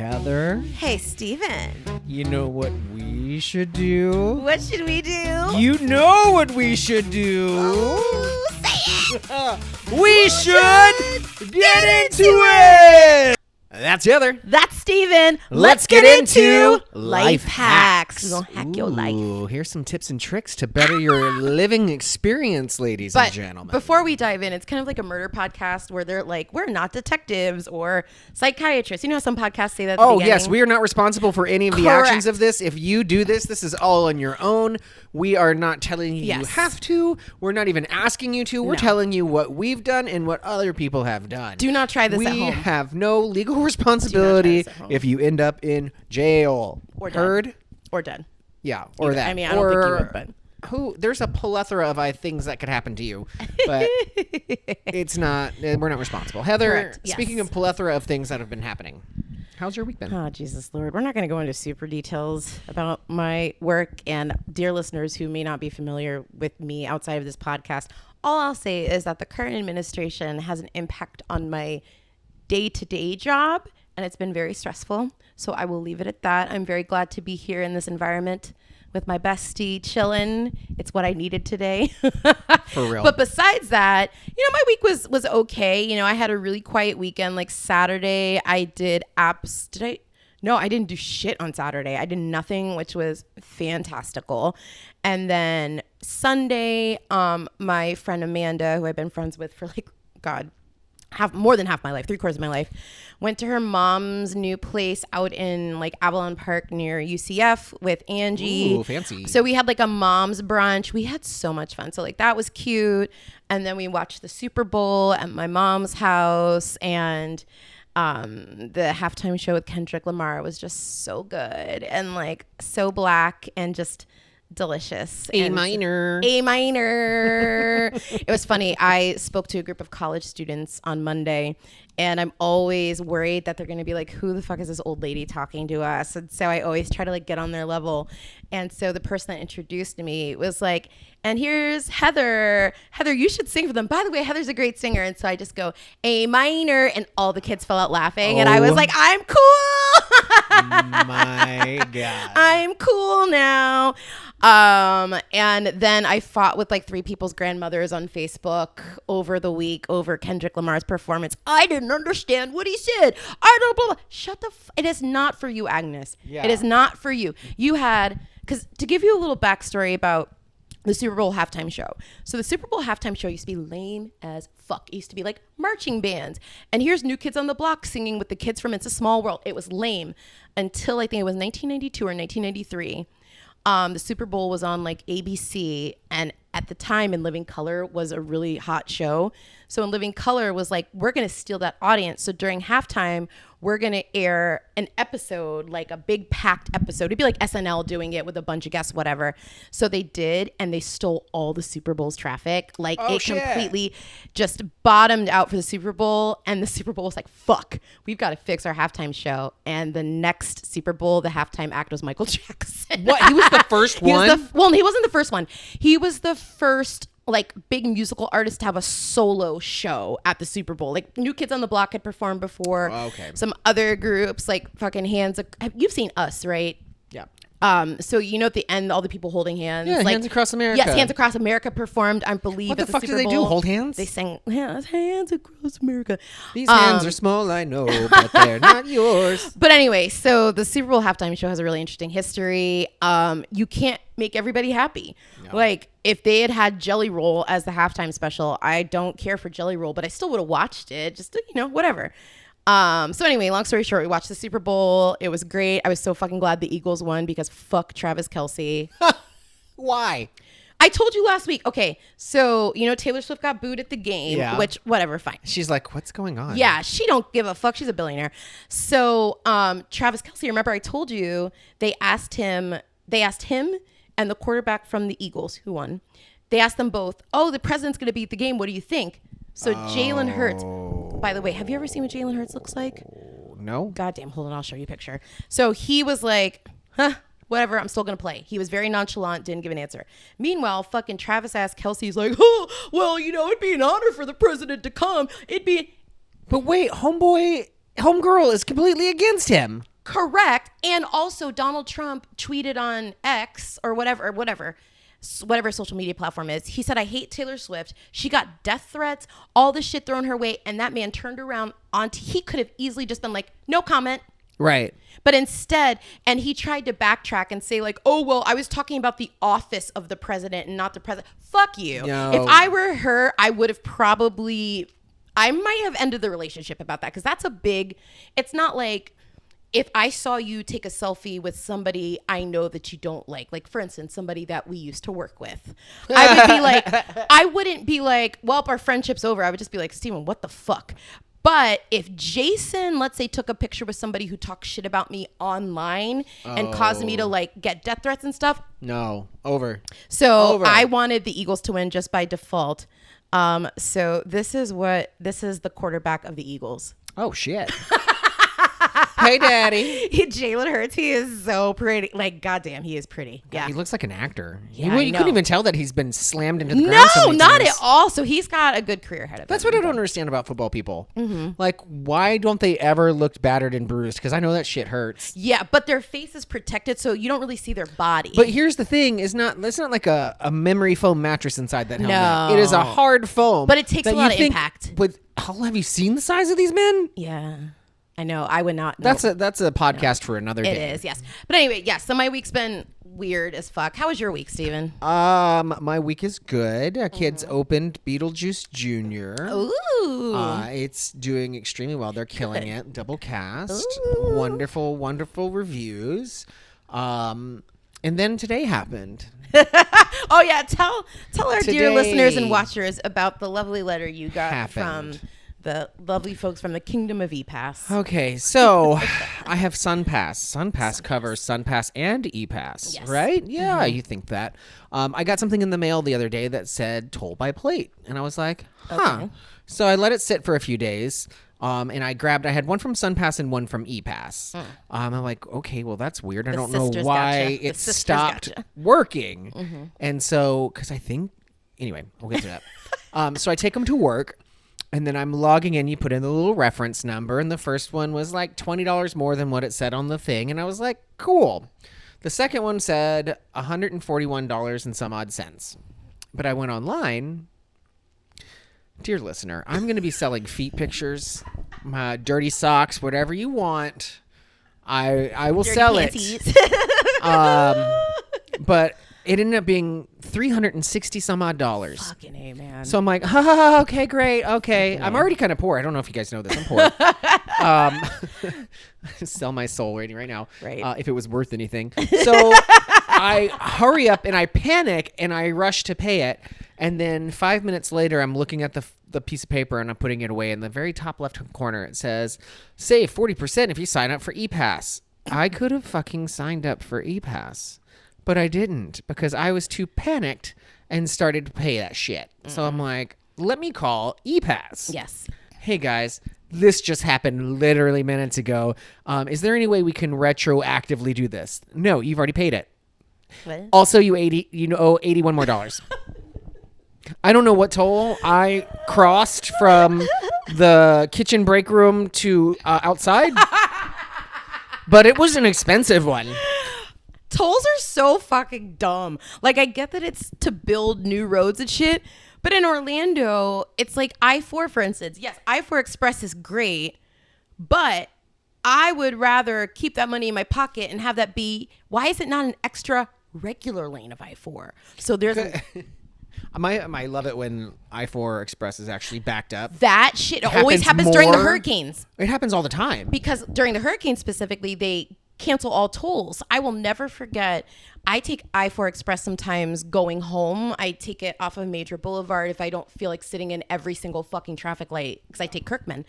Heather. Hey, Steven. You know what we should do? What should we do? You know what we should do? Ooh, say it. We should get into it! That's Heather. That's Steven. Let's get into life hacks. We're going to hack your life. Ooh, here's some tips and tricks to better your living experience, ladies and gentlemen. Before we dive in, it's kind of like a murder podcast where they're like, we're not detectives or psychiatrists. You know how some podcasts say that at the beginning? Yes, we are not responsible for any of the Correct. actions of this. If you do this, this is all on your own. We are not telling you you Yes. have to. We're not even asking you to. We're No. telling you what we've done and what other people have done. Do not try this we at home. have no legal responsibility this at home. if you end up in jail. Or dead. Heard? Or dead. Yeah, or that. I mean, I don't think you would, but... There's a plethora of things that could happen to you, but it's not. We're not responsible. Heather, Correct, yes. speaking of plethora of things that have been happening, how's your week been? Oh, Jesus Lord. We're not going to go into super details about my work. And dear listeners who may not be familiar with me outside of this podcast, all I'll say is that the current administration has an impact on my day-to-day job, and it's been very stressful. So I will leave it at that. I'm very glad to be here in this environment with my bestie chilling. It's what I needed today. For real. But besides that, my week was okay. I had a really quiet weekend. Like Saturday, I did apps. No, I didn't do shit on Saturday. I did nothing, which was fantastical. And then Sunday, my friend Amanda, who I've been friends with for more than half my life, 3/4 of my life, went to her mom's new place out in Avalon Park near UCF with Angie. Ooh, fancy. So we had a mom's brunch. We had so much fun. So that was cute. And then we watched the Super Bowl at my mom's house, and the halftime show with Kendrick Lamar was just so good and so black and just delicious. A minor. It was funny. I spoke to a group of college students on Monday, and I'm always worried that they're going to be like, who the fuck is this old lady talking to us? And so I always try to get on their level. And so the person that introduced me was like, and here's Heather. Heather, you should sing for them. By the way, Heather's a great singer. And so I just go, A minor, and all the kids fell out laughing. And I was like, I'm cool. My God. I'm cool now. And then I fought with 3 people's grandmothers on Facebook over the week over Kendrick Lamar's performance. I didn't understand what he said. I don't blah, blah. Shut the it is not for you, Agnes. Yeah. It is not for you. You had, because to give you a little backstory about the Super Bowl halftime show. So the Super Bowl halftime show used to be lame as fuck. It used to be marching bands. And here's New Kids on the Block singing with the kids from It's a Small World. It was lame until I think it was 1992 or 1993. The Super Bowl was on ABC, and at the time In Living Color was a really hot show. So In Living Color was we're going to steal that audience. So during halftime, we're going to air an episode, a big packed episode. It'd be like SNL doing it with a bunch of guests, whatever. So they did, and they stole all the Super Bowl's traffic. Completely just bottomed out for the Super Bowl. And the Super Bowl was like, fuck, we've got to fix our halftime show. And the next Super Bowl, the halftime act was Michael Jackson. What? He was the first one? He wasn't the first one. He was the first big musical artist to have a solo show at the Super Bowl. New Kids on the Block had performed before. Oh, okay. Some other groups fucking you've seen Us, right? Yeah. So at the end, all the people holding hands. Yeah, Hands Across America. Yes, Hands Across America performed, I believe, What the at the fuck Super do they Bowl. do? Hold hands? They sang Hands Across America. These hands are small, I know, but they're not yours. But anyway, so the Super Bowl halftime show has a really interesting history. You can't make everybody happy. No. If they had Jelly Roll as the halftime special, I don't care for Jelly Roll, but I still would have watched it. Just, whatever. So anyway, long story short, we watched the Super Bowl. It was great. I was so fucking glad the Eagles won because fuck Travis Kelce. Why? I told you last week. Okay, so Taylor Swift got booed at the game, which whatever, fine. She's like, what's going on? Yeah, she don't give a fuck. She's a billionaire. So Travis Kelce, remember I told you they asked him and the quarterback from the Eagles who won. They asked them both, oh, the president's going to be at the game. What do you think? So Jalen Hurts, by the way, have you ever seen what Jalen Hurts looks like? No. Goddamn, hold on, I'll show you a picture. So he was like, whatever, I'm still going to play. He was very nonchalant, didn't give an answer. Meanwhile, fucking Travis asked Kelsey's like, oh, well, it'd be an honor for the president to come. But wait, homegirl is completely against him. Correct. And also Donald Trump tweeted on X or whatever social media platform is. He said, I hate Taylor Swift. She got death threats, all the shit thrown her way. And that man turned around he could have easily just been like, no comment. Right. But instead, and he tried to backtrack and say like, oh, well, I was talking about the office of the president and not the president. Fuck you. No. If I were her, I would have I might have ended the relationship about that. Because that's it's not like if I saw you take a selfie with somebody I know that you don't like for instance, somebody that we used to work with, I wouldn't be like, well, our friendship's over. I would just be like, Steven, what the fuck? But if Jason, let's say, took a picture with somebody who talks shit about me online and caused me to like get death threats and stuff. No, over. So I wanted the Eagles to win just by default. So this is the quarterback of the Eagles. Oh, shit. Hey, Daddy. Jalen Hurts, he is so pretty. Like, goddamn, he is pretty. Yeah. He looks like an actor. Yeah, You couldn't even tell that he's been slammed into the ground. No, not at all. So he's got a good career ahead of him. That's what I don't understand about football people. Like, why don't they ever look battered and bruised? Because I know that shit hurts. Yeah, but their face is protected, so you don't really see their body. But here's the thing: it's not like a memory foam mattress inside that helmet. No. It is a hard foam. But it takes that a lot you of think impact. Have you seen the size of these men? Yeah. I know. I would not. That's a podcast for another day. It is, yes. But anyway, yes. So my week's been weird as fuck. How was your week, Steven? My week is good. Kids opened Beetlejuice Jr. Ooh. It's doing extremely well. They're killing it. Double cast. Ooh. Wonderful, wonderful reviews. And then today happened. Oh yeah, tell our dear Today listeners and watchers about the lovely letter you got happened. from the lovely folks from the Kingdom of ePass. Okay, so I have SunPass. SunPass covers SunPass and ePass, Yes. right? Yeah, you think that. I got something in the mail the other day that said toll by plate, and I was like, huh. Okay. So I let it sit for a few days. And I had one from SunPass and one from ePass. I'm like, okay, well, that's weird. I don't know sisters why gotcha. The it sisters stopped gotcha. working. And so, because I think, anyway, we'll get to that. So I take them to work, and then I'm logging in. You put in the little reference number, and the first one was like $20 more than what it said on the thing. And I was like, cool. The second one said $141 and some odd cents. But I went online. Dear listener, I'm going to be selling feet pictures, my dirty socks, whatever you want. I will Dirty sell panties. it. But it ended up being $360 some odd dollars. Fucking A, man. So I'm like, okay, great, okay. I'm already kind of poor. I don't know if you guys know this. I'm poor. Sell my soul right now. Right. If it was worth anything. So I hurry up and I panic and I rush to pay it. And then 5 minutes later, I'm looking at the piece of paper and I'm putting it away. In the very top left corner, it says, save 40% if you sign up for ePass. I could have fucking signed up for ePass, but I didn't because I was too panicked and started to pay that shit. So I'm like, let me call ePass. Yes. Hey guys, this just happened literally minutes ago. Is there any way we can retroactively do this? No, you've already paid it. What? Also, you owe $81 more. I don't know what toll I crossed from the kitchen break room to outside, but it was an expensive one. Tolls are so fucking dumb. Like, I get that it's to build new roads and shit, but in Orlando, it's like I-4, for instance. Yes, I-4 Express is great, but I would rather keep that money in my pocket and have that be, why is it not an extra regular lane of I-4? So there's... I love it when I-4 Express is actually backed up. That shit always happens during the more. hurricanes. It happens all the time. Because during the hurricane specifically, they cancel all tolls. I will never forget. I take I-4 Express sometimes going home. I take it off of Major Boulevard if I don't feel like sitting in every single fucking traffic light because I take Kirkman.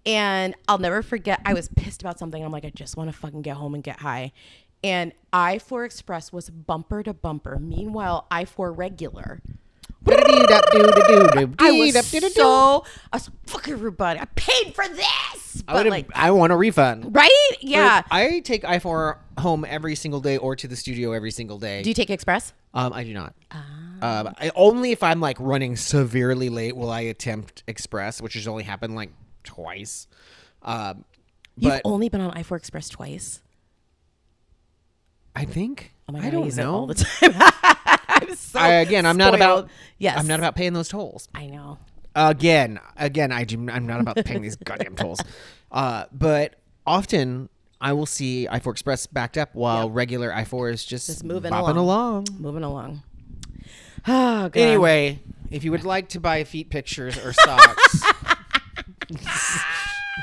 And I'll never forget. I was pissed about something. I'm like, I just want to fucking get home and get high. And I-4 Express was bumper to bumper. Meanwhile, I-4 regular. I was fuck everybody. I paid for this. But I want a refund. Right? Yeah. I take I-4 home every single day or to the studio every single day. Do you take Express? I do not. Only if I'm like running severely late will I attempt Express, which has only happened like twice. You've But only been on I-4 Express twice? I think Oh my God, I don't use it know. all the time. I'm so I'm not about. spoiled. Yes. I'm not about paying those tolls. I know. Again, I'm not about paying these goddamn tolls. But often I will see I-4 Express backed up while regular I-4 is just moving bopping along. Moving along. Oh, God. Anyway, if you would like to buy feet pictures or socks,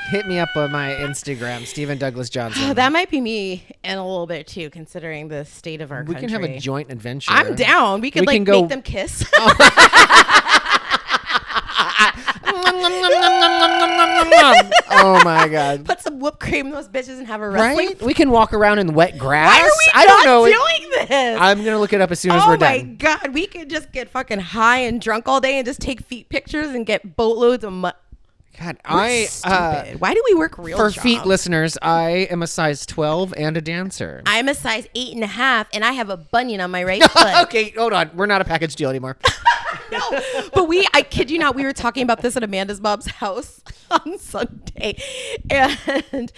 hit me up on my Instagram, Stephen Douglas Johnson. Oh, that might be me in a little bit too, considering the state of our We country. can have a joint adventure. I'm down. We could We can like go- make them kiss. Oh my god! Put some whipped cream in those bitches and have a wrestling. Right? We can walk around in wet grass. Why are we I don't know. doing this? I'm gonna look it up as soon as Oh we're my done. God, we could just get fucking high and drunk all day and just take feet pictures and get boatloads of money. God, Stupid. Why do we work real for jobs? feet listeners, I am a size 12 and a dancer. I'm a size 8.5 and I have a bunion on my right foot. Okay, hold on. We're not a package deal anymore. No, but I kid you not, we were talking about this at Amanda's mom's house on Sunday, and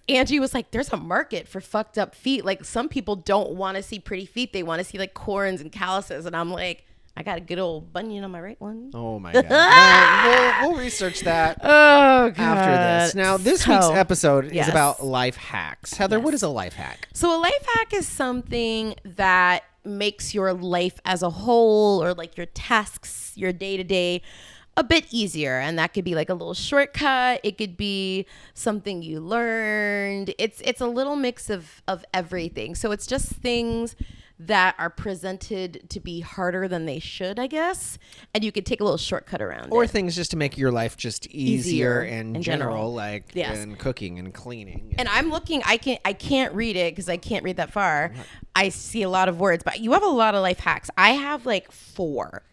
Angie was like, "There's a market for fucked up feet. Like some people don't want to see pretty feet; they want to see like corns and calluses." And I'm like, "I got a good old bunion on my right one." Oh my god. Well, we'll research that Oh God! after this. Now, this So, week's episode yes. is about life hacks. Heather, what is a life hack? So a life hack is something that makes your life as a whole, or like your tasks, your day-to-day, a bit easier. And that could be like a little shortcut. It could be something you learned. It's a little mix of everything. So it's just things that are presented to be harder than they should, I guess. And you could take a little shortcut around Or it. things just to make your life just Easier easier in in general, general. like Yes. in cooking and cleaning. And I'm looking, I can't read it because I can't read that far. I see a lot of words, but you have a lot of life hacks. I have like 4.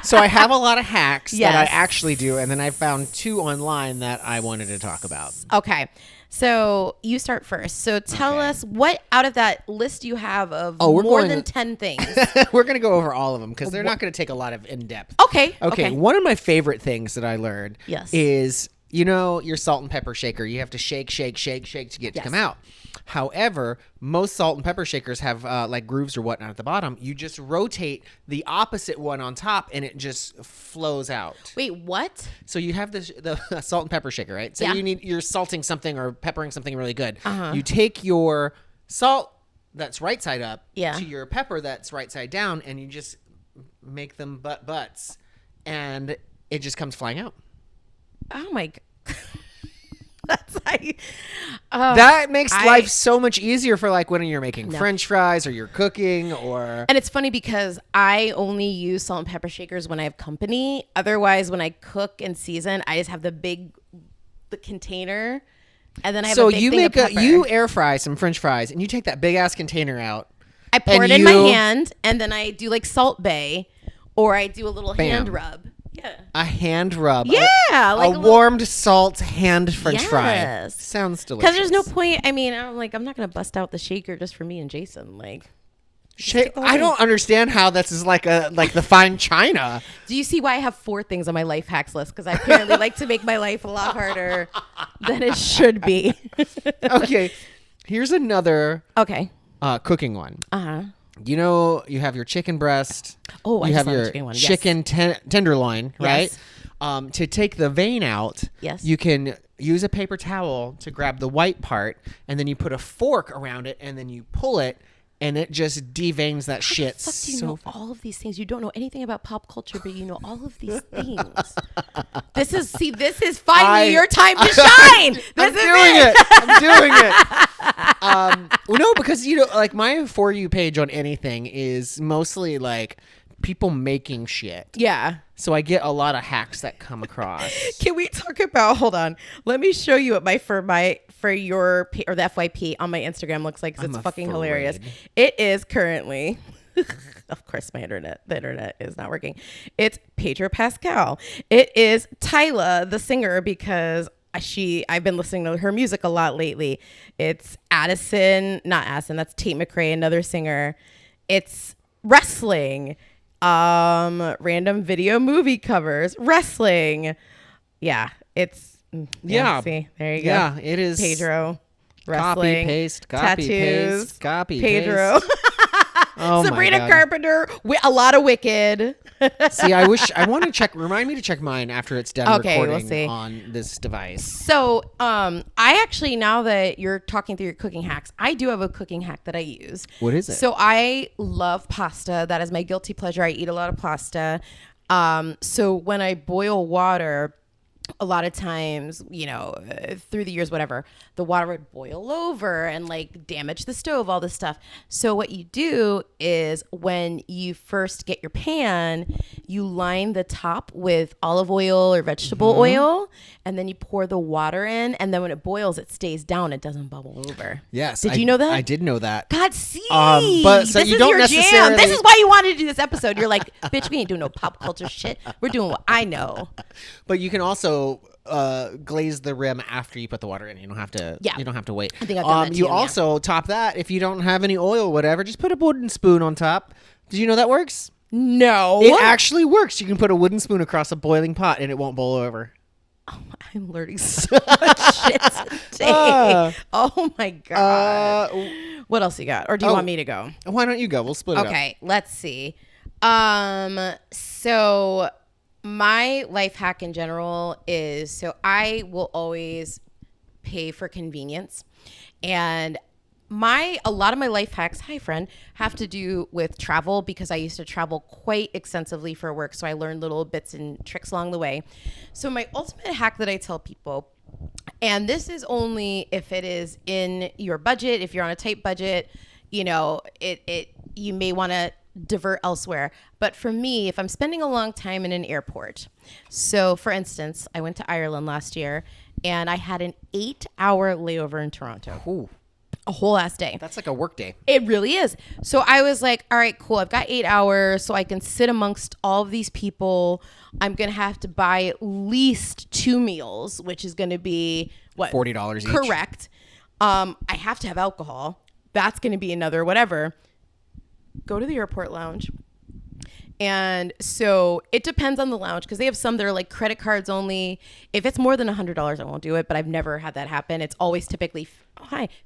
So I have a lot of hacks that I Yes. actually do, and then I found 2 online that I wanted to talk about. Okay. So you start first. So tell Okay. us what out of that list you have of we're more going- than 10 things. We're going to go over all of them because they're not going to take a lot of in-depth. Okay. Okay, one of my favorite things that I learned Yes. is, your salt and pepper shaker. You have to shake to get it to come out. However, most salt and pepper shakers have like grooves or whatnot at the bottom. You just rotate the opposite one on top and it just flows out. Wait, what? So you have the salt and pepper shaker, right? So Yeah. you're salting something or peppering something really good. You take your salt that's right side up Yeah. to your pepper that's right side down, and you just make them butts, and it just comes flying out. Oh my God. That's like, That makes life so much easier for like when you're making French fries or you're cooking or. and it's funny because I only use salt and pepper shakers when I have company. Otherwise, when I cook and season, I just have the container, and then I have So a big you thing of make pepper. you air fry some French fries and you take that big ass container out. I pour and it in my you- hand, and then I do like Salt Bay, or I do a little hand Bam. rub. Yeah. A hand rub. Yeah, like a a little- warmed salt hand French fry. Yes. Sounds delicious. Because there's no point. I mean, I'm not gonna bust out the shaker just for me and Jason. Like, I don't understand how this is like the fine china. do you see why I have 4 things on my life hacks list? Because I apparently like to make my life a lot harder than it should be. Okay, here's another Okay. cooking one. Uh-huh. You have your chicken breast. Oh, I you just have saw the your chicken one. Yes. chicken tenderloin, right? Yes. To take the vein out, Yes. you can use a paper towel to grab the white part, and then you put a fork around it, and then you pull it, and it just deveins that shit. Fuck, do you so know all of these things? You don't know anything about pop culture, but you know all of these things. This is finally your time to shine. This I'm is doing it. I'm doing it. Well, no, because like my For You page on anything is mostly like people making shit. Yeah. So I get a lot of hacks that come across. Can we talk about? Hold on. Let me show you what for your or the FYP on my Instagram looks like, 'cause it's fucking hilarious. It is currently. Of course, the internet is not working. It's Pedro Pascal. It is Tyla, the singer, because I've been listening to her music a lot lately. It's not Addison. That's Tate McRae, another singer. It's wrestling, random video movie covers, wrestling. Yeah, it's Yeah. See, there you go. Yeah, it is. Pedro. Copy, Wrestling. paste, copy, tattoos, paste, copy, Pedro. paste. Oh Sabrina my God. Carpenter. A lot of Wicked. See, I want to check. Remind me to check mine after it's done Okay, we'll recording see. on this device. So, I actually, now that you're talking through your cooking hacks, I do have a cooking hack that I use. What is it? So I love pasta. That is my guilty pleasure. I eat a lot of pasta. So when I boil water, a lot of times, through the years, whatever, the water would boil over and like damage the stove, all this stuff. So what you do is when you first get your pan, you line the top with olive oil or vegetable oil, and then you pour the water in. And then when it boils, it stays down. It doesn't bubble over. Yes. Did you know that? I did know that. God, see, but so this you is don't your jam. necessarily- This is why you wanted to do this episode. You're like, bitch, we ain't doing no pop culture shit. We're doing what I know. But you can also glaze the rim after you put the water in. You don't have to. Yeah. You don't have to wait. I think I've done that You too, yeah. also top that if you don't have any oil, whatever. Just put a wooden spoon on top. Did you know that works? No. It actually works. You can put a wooden spoon across a boiling pot and it won't boil over. I'm learning so much shit today. Oh my God. What else you got? Or do you want me to go? Why don't you go? We'll split it up. Okay, let's see. So my life hack in general is, so I will always pay for convenience, and a lot of my life hacks, hi friend, have to do with travel because I used to travel quite extensively for work. So I learned little bits and tricks along the way. So my ultimate hack that I tell people, and this is only if it is in your budget, if you're on a tight budget, you may want to divert elsewhere. But for me, if I'm spending a long time in an airport, so for instance, I went to Ireland last year and I had an 8-hour layover in Toronto. Ooh, A whole ass day. that's like a work day. It really is. So I was like, all right, cool. I've got 8 hours so I can sit amongst all of these people. I'm going to have to buy at least 2 meals, which is going to be what? $40 each. Correct. I have to have alcohol. That's going to be another whatever. Go to the airport lounge. And so it depends on the lounge because they have some that are like credit cards only. If it's more than $100, I won't do it, but I've never had that happen. It's always typically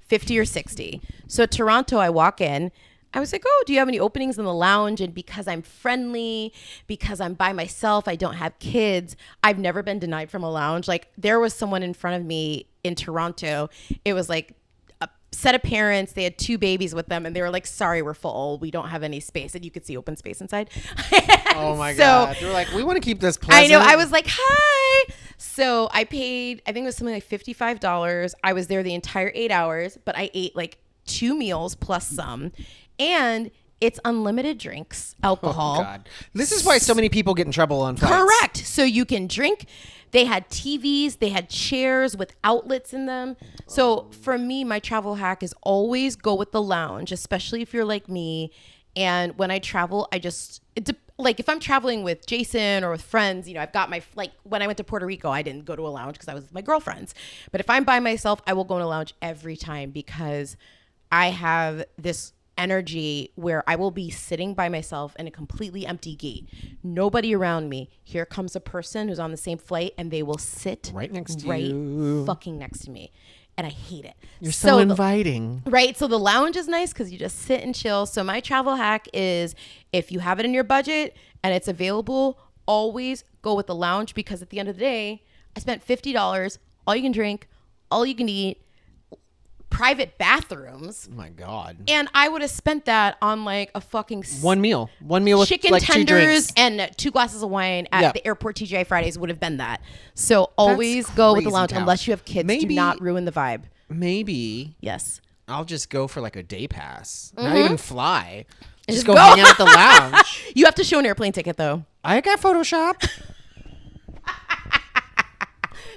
50 or 60. So Toronto, I walk in. I was like, oh, do you have any openings in the lounge? And because I'm friendly, because I'm by myself, I don't have kids, I've never been denied from a lounge. Like there was someone in front of me in Toronto. It was like a set of parents. They had 2 babies with them and they were like, sorry, we're full. We don't have any space. And you could see open space inside. Oh my So- God. They're like, we want to keep this pleasant. I know. I was like, hi. So I paid, I think it was something like $55. I was there the entire 8 hours, but I ate like 2 meals plus some. And it's unlimited drinks, alcohol. Oh, God. This is why so many people get in trouble on flights. Correct. So you can drink. They had TVs, they had chairs with outlets in them. So for me, my travel hack is always go with the lounge, especially if you're like me. And when I travel, like if I'm traveling with Jason or with friends, I've got like when I went to Puerto Rico, I didn't go to a lounge because I was with my girlfriends. But if I'm by myself, I will go in a lounge every time because I have this energy where I will be sitting by myself in a completely empty gate. Nobody around me. Here comes a person who's on the same flight and they will sit Right next to you. fucking next to me. And I hate it. You're so the- inviting. Right. So the lounge is nice because you just sit and chill. So my travel hack is if you have it in your budget and it's available, always go with the lounge because at the end of the day, I spent $50, all you can drink, all you can eat, private bathrooms. Oh my God. And I would have spent that on like a fucking One meal with chicken like 2 drinks. tenders and 2 glasses of wine at Yeah. the airport TGI Fridays would have been that. So always go with the crazy lounge town. unless you have kids. Maybe- Do not ruin the vibe. Maybe Yes. I'll just go for like a day pass. Not even fly. Just Just go go. hang out at the lounge. You have to show an airplane ticket though. I got Photoshop.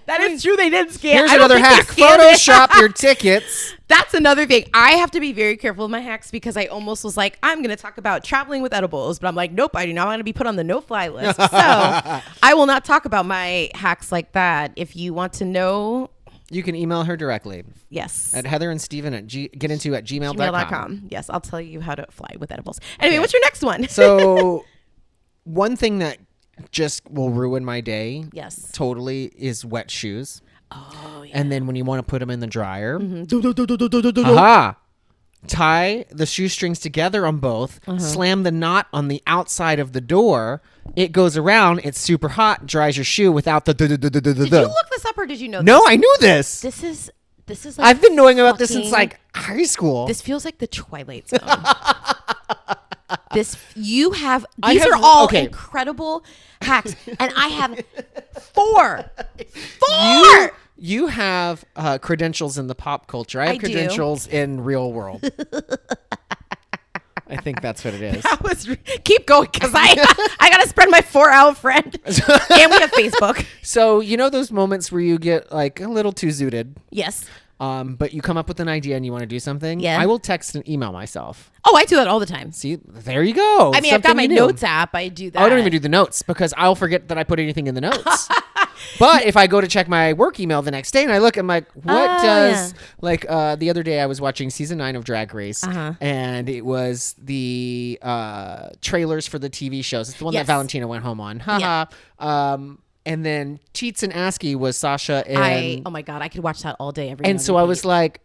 That is true. They did scan. Here's I don't another think they hack. scanned it. Photoshop your tickets. That's another thing. I have to be very careful with my hacks because I almost was like, I'm going to talk about traveling with edibles, but I'm like, nope, I do not want to be put on the no-fly list. So I will not talk about my hacks like that. If you want to know, You can email her directly yes. at heatherandsteven@gmail.com. gmail.com. Yes, I'll tell you how to fly with edibles. Anyway, what's your next one? So one thing that just will ruin my day yes. totally is wet shoes. Oh, yeah. And then when you want to put them in the dryer, Mm-hmm. aha, tie the shoestrings together on both, slam the knot on the outside of the door. It goes around. It's super hot. Dries your shoe without the. Did you look this up or did you know No, this? I knew this. This is like I've been knowing about this since fucking- like high school. This feels like the Twilight Zone. These I are have- all okay. incredible hacks, and I have 4. You have credentials in the pop culture. I have I do. credentials in real world. I think that's what it is. Keep going because I gotta spread my 4 out friend, and we have Facebook. So you know those moments where you get like a little too zooted, Yes. but you come up with an idea and you want to do something. Yeah. I will text and email myself. Oh, I do that all the time. See, there you go. I mean, I've got Something my you do. notes app. I do that. I don't even do the notes because I'll forget that I put anything in the notes. But if I go to check my work email the next day and I look, I'm like, what does like the other day I was watching season 9 of Drag Race and it was the trailers for the TV shows. It's the one Yes. that Valentina went home on. Haha. And then Teets and ASCII was Sasha and oh my god, I could watch that all day every. and so I was like,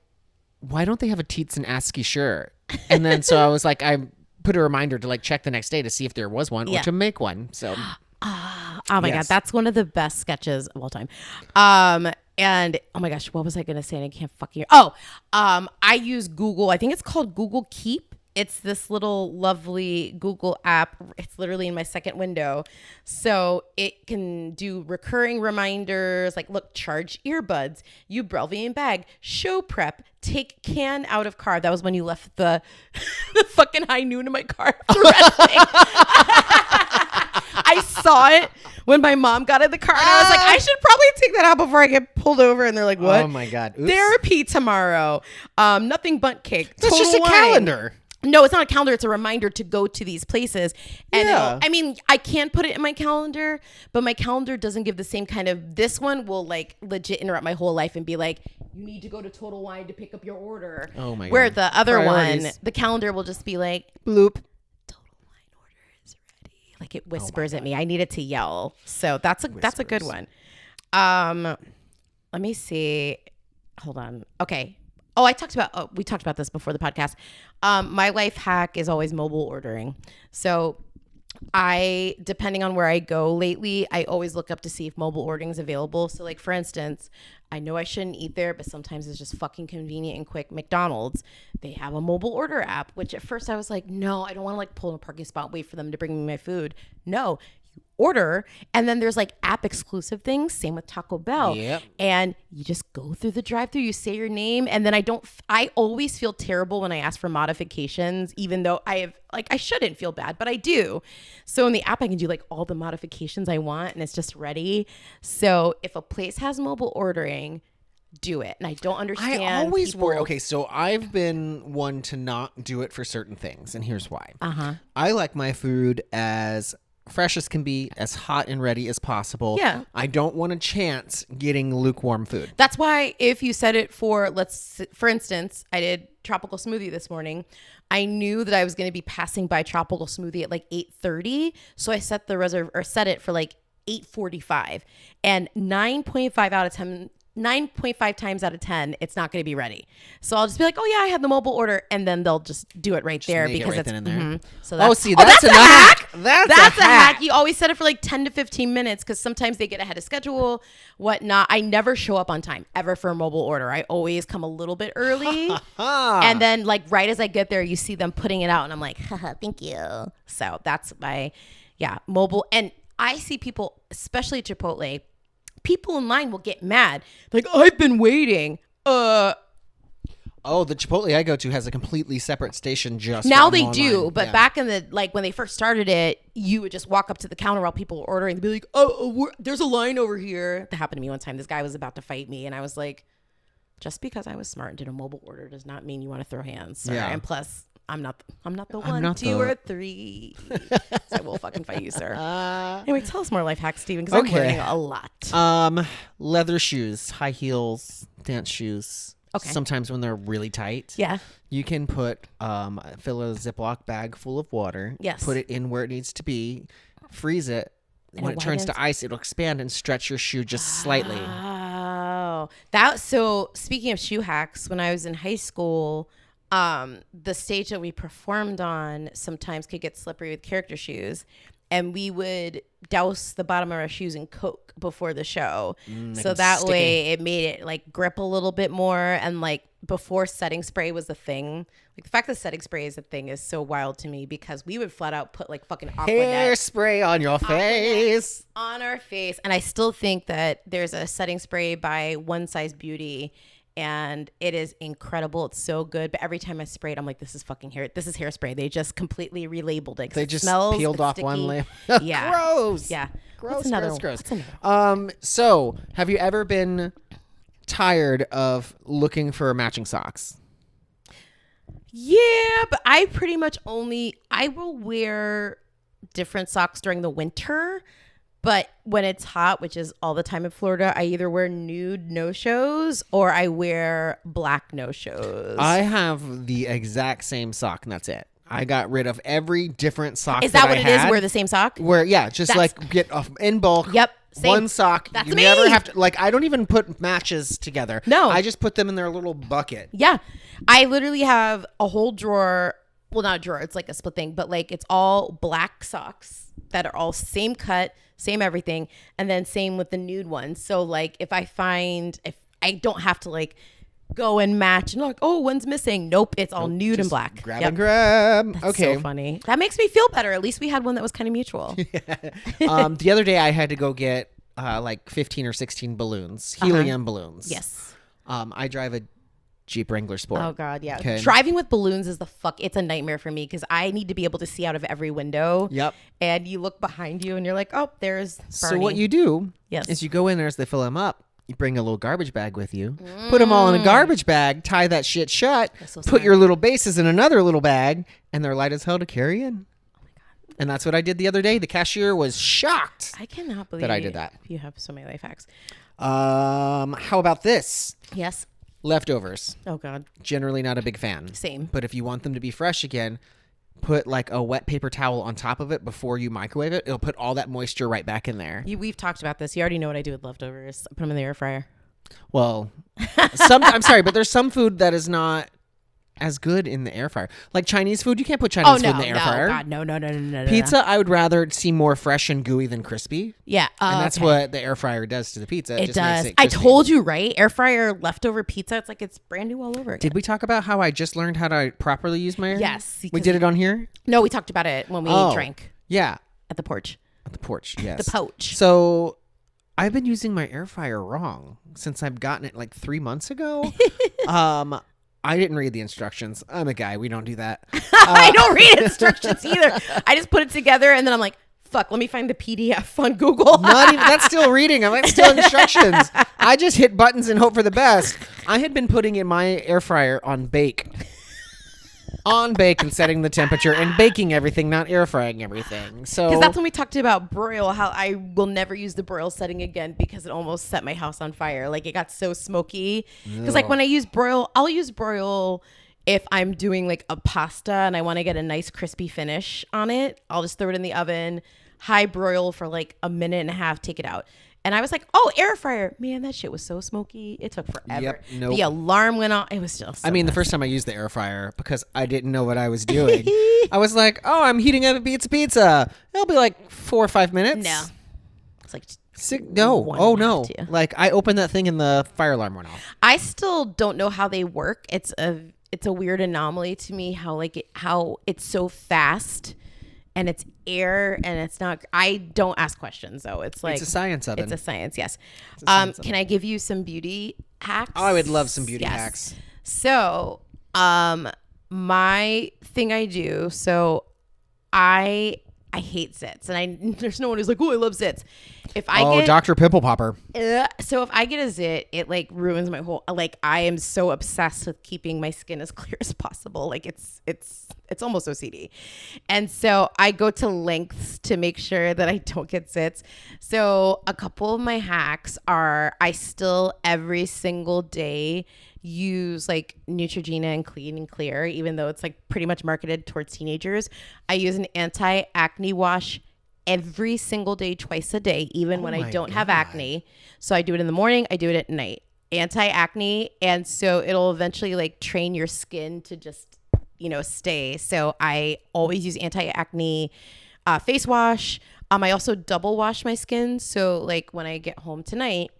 why don't they have a Teets and ASCII shirt? And then so I was like, I put a reminder to like check the next day to see if there was one or Yeah. to make one. So oh my god, Yes. that's one of the best sketches of all time. And oh my gosh, what was I gonna say? And I can't fucking. I use Google. I think it's called Google Keep. It's this little lovely Google app. It's literally in my second window. So it can do recurring reminders like, look, charge earbuds, you Brelvian bag, show prep, take can out of car. That was when you left the fucking high noon in my car. I saw it when my mom got in the car and I was like, I should probably take that out before I get pulled over. And they're like, what? Oh my God. Oops. Therapy tomorrow. Nothing but cake. That's just a Total Wine. calendar. No, it's not a calendar. It's a reminder to go to these places. And Yeah. I mean, I can put it in my calendar, but my calendar doesn't give the same kind of, this one will like legit interrupt my whole life and be like, you need to go to Total Wine to pick up your order. Oh my Where God. the other one, Priorities. the calendar will just be like, Bloop. Total Wine order is ready. Like it whispers at me. I need it to yell. So that's a good one. Let me see. Hold on. Okay. Oh, we talked about this before the podcast. My life hack is always mobile ordering. So depending on where I go lately, I always look up to see if mobile ordering is available. So like, for instance, I know I shouldn't eat there, but sometimes it's just fucking convenient and quick. McDonald's, they have a mobile order app, which at first I was like, no, I don't want to like pull in a parking spot, wait for them to bring me my food. No, you order. And then there's like app exclusive things. Same with Taco Bell. Yep. And you just go through the drive-thru, you say your name, and then I always feel terrible when I ask for modifications, even though I shouldn't feel bad, but I do. So in the app, I can do like all the modifications I want and it's just ready. So if a place has mobile ordering, do it. And I don't understand. I always people- worry. Okay, so I've been one to not do it for certain things, and here's why. I like my food as fresh as can be, as hot and ready as possible. Yeah. I don't want a chance getting lukewarm food. That's why if you set it for instance, I did tropical smoothie this morning. I knew that I was going to be passing by tropical smoothie at like 8:30, so I set set it for like 8:45, and 9.5 times out of 10, it's not going to be ready. So I'll just be like, oh yeah, I had the mobile order, and then they'll just do it right there make it because right it's then and there. mhm. So That's a hack. hack. That's a hack. You always set it for like 10 to 15 minutes because sometimes they get ahead of schedule, whatnot. I never show up on time ever for a mobile order. I always come a little bit early. And then like right as I get there, you see them putting it out and I'm like, haha, thank you. So that's my, mobile. And I see people, especially at Chipotle, people in line will get mad. Like, I've been waiting. Oh, the Chipotle I go to has a completely separate station just Now for they online. do, but Yeah. back in the when they first started it, you would just walk up to the counter while people were ordering. They'd be like, there's a line over here. That happened to me one time. This guy was about to fight me, and I was like, just because I was smart and did a mobile order does not mean you want to throw hands. Sir. Yeah. And plus, I'm not the I'm one, not 2 the- or 3. So I will fucking fight you, sir. Anyway, tell us more life hacks, Steven, because Okay. I'm learning a lot. Leather shoes, high heels, dance shoes. Okay. Sometimes when they're really tight. Yeah. You can fill a Ziploc bag full of water. Yes. Put it in where it needs to be. Freeze it. And When it it turns to widens? ice, it'll expand and stretch your shoe just slightly. Oh, So speaking of shoe hacks, when I was in high school, the stage that we performed on sometimes could get slippery with character shoes, and we would douse the bottom of our shoes in Coke before the show. So that way it made it like grip a little bit more. And like before setting spray was a thing, like the fact that setting spray is a thing is so wild to me, because we would flat out put like fucking hairspray on your face. On our face. And I still think that there's a setting spray by One Size Beauty, and it is incredible. It's so good. But every time I spray it, I'm like, this is hairspray. They just completely relabeled it. They just smells, peeled off sticky. one layer. Yeah. Gross. Yeah. Gross, What's gross. another? So have you ever been tired of looking for matching socks? Yeah, but I pretty much I will wear different socks during the winter. But when it's hot, which is all the time in Florida, I either wear nude no-shows or I wear black no-shows. I have the exact same sock, and that's it. I got rid of every different sock. Is that what it is? Wear the same sock? Where, yeah, just like get off in bulk. Yep. Same. One sock. That's you me. never have to, like, I don't even put matches together. No. I just put them in their little bucket. Yeah. I literally have a whole drawer. Well, not a drawer. It's like a split thing, but like it's all black socks that are all same cut, same everything. And then same with the nude ones. So like if I don't have to like go and match and like, oh, one's missing. Nope. It's all nude and black. Grab and grab. That's okay. so funny. That makes me feel better. At least we had one that was kind of mutual. The other day I had to go get like 15 or 16 balloons, helium balloons. Yes. I drive a Jeep Wrangler Sport. Oh God, yeah. Okay. Driving with balloons is it's a nightmare for me, because I need to be able to see out of every window. Yep. And you look behind you and you're like, oh, there's Barney. So what you do Yes. is you go in there as they fill them up. You bring a little garbage bag with you, put them all in a garbage bag, tie that shit shut, so put smart. your little bases in another little bag, and they're light as hell to carry in. Oh my God. And that's what I did the other day. The cashier was shocked. I cannot believe that I did that. You have so many life hacks. How about this? Yes. Leftovers. Oh God. Generally not a big fan. Same. But if you want them to be fresh again, put like a wet paper towel on top of it before you microwave it. It'll put all that moisture right back in there. We've talked about this. You already know what I do with leftovers. I put them in the air fryer. Well, I'm sorry, but there's some food that is not as good in the air fryer. Like Chinese food, you can't put Chinese food in the air fryer. God, no. Pizza, I would rather see more fresh and gooey than crispy. Yeah. And that's what the air fryer does to the pizza. It just does. Makes it I crispy. told you, right? Air fryer leftover pizza. It's like it's brand new all over again. Did we talk about how I just learned how to properly use my air? Yes. We because- did it on here? No, we talked about it when we drank Yeah. at the porch. At the porch, yes. The poach. So I've been using my air fryer wrong since I've gotten it like 3 months ago. I didn't read the instructions. I'm a guy. We don't do that. I don't read instructions either. I just put it together and then I'm like, fuck, let me find the PDF on Google. Not even, that's still reading. I'm like, still instructions. I just hit buttons and hope for the best. I had been putting in my air fryer on bake. On bake and setting the temperature and baking everything, not air frying everything. So Because that's when we talked about broil, how I will never use the broil setting again because it almost set my house on fire. Like it got so smoky. Because like when I use broil, I'll use broil if I'm doing like a pasta and I want to get a nice crispy finish on it. I'll just throw it in the oven, high broil for like a minute and a half, take it out. And I was like, oh, air fryer. Man, that shit was so smoky. It took forever. Yep, nope. The alarm went off. It was still so the first time I used the air fryer, because I didn't know what I was doing, I was like, oh, I'm heating up a pizza. It'll be like 4 or 5 minutes. No. It's like No. one Oh, and a half no. to you. Like I opened that thing and the fire alarm went off. I still don't know how they work. It's a weird anomaly to me how how it's so fast and it's air and it's not. I don't ask questions though. It's like It's a science oven. It's a science, yes. science Can I give you some beauty hacks? Oh, I would love some beauty Yes. hacks. So, my thing I do. So, I hate zits, and there's no one who's like, oh, I love zits. If I get Dr. Pimple Popper. so if I get a zit, it like ruins my whole, like I am so obsessed with keeping my skin as clear as possible. Like it's almost OCD. And so I go to lengths to make sure that I don't get zits. So a couple of my hacks are I still every single day use like Neutrogena and Clean and Clear, even though it's like pretty much marketed towards teenagers. I use an anti-acne wash every single day, twice a day, even when I don't have acne. So I do it in the morning, I do it at night. anti-acne, and so it'll eventually like train your skin to just, stay. So I always use anti-acne face wash. I also double wash my skin. So like when I get home tonight,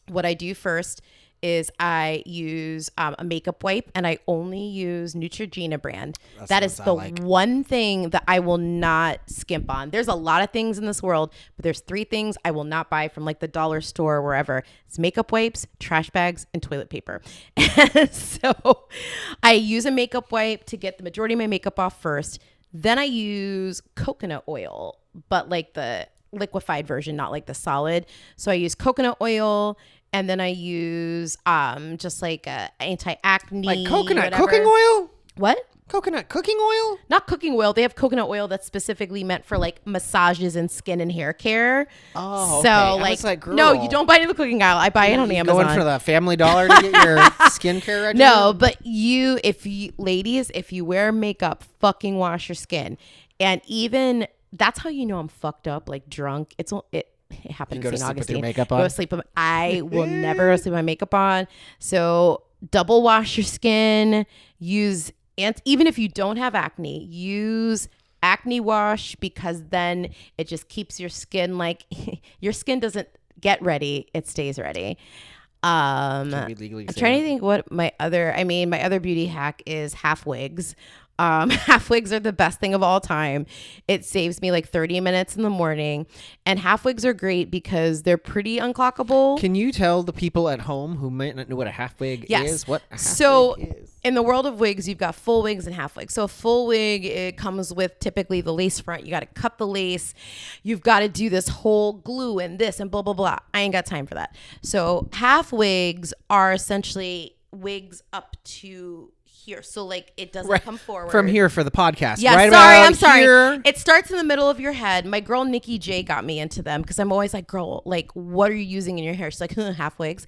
what I do first is I use a makeup wipe, and I only use Neutrogena brand. That is the one thing that I will not skimp on. There's a lot of things in this world, but there's 3 things I will not buy from like the dollar store or wherever. It's makeup wipes, trash bags, and toilet paper. And so I use a makeup wipe to get the majority of my makeup off first. Then I use coconut oil, but like the liquefied version, not like the solid. So I use coconut oil, and then I use just like anti-acne. Like coconut cooking oil? What? Coconut cooking oil? Not cooking oil. They have coconut oil that's specifically meant for like massages and skin and hair care. Oh, so okay. like no, you don't buy it in the cooking aisle. I buy it on Amazon. Going for the Family Dollar to get your skincare regimen? No, but ladies, if you wear makeup, fucking wash your skin. And even that's how you know I'm fucked up, like drunk. It happens in St. Augustine. With your makeup on? Go to sleep. I will never go to sleep with my makeup on. So double wash your skin. Even if you don't have acne, use acne wash, because then it just keeps your skin like your skin doesn't get ready, it stays ready. I'm trying to think what my other beauty hack is half wigs. Half wigs are the best thing of all time. It saves me like 30 minutes in the morning, and half wigs are great because they're pretty unclockable. Can you tell the people at home who might not know what a half wig is what a half wig is? In the world of wigs, you've got full wigs and half wigs. So a full wig, it comes with typically the lace front. You got to cut the lace. You've got to do this whole glue and this and blah, blah, blah. I ain't got time for that. So half wigs are essentially wigs up to here, so like it doesn't come forward from here for the podcast. Yeah, right, I'm sorry. Here. It starts in the middle of your head. My girl Nikki J got me into them because I'm always like, girl, like what are you using in your hair? She's like, half wigs.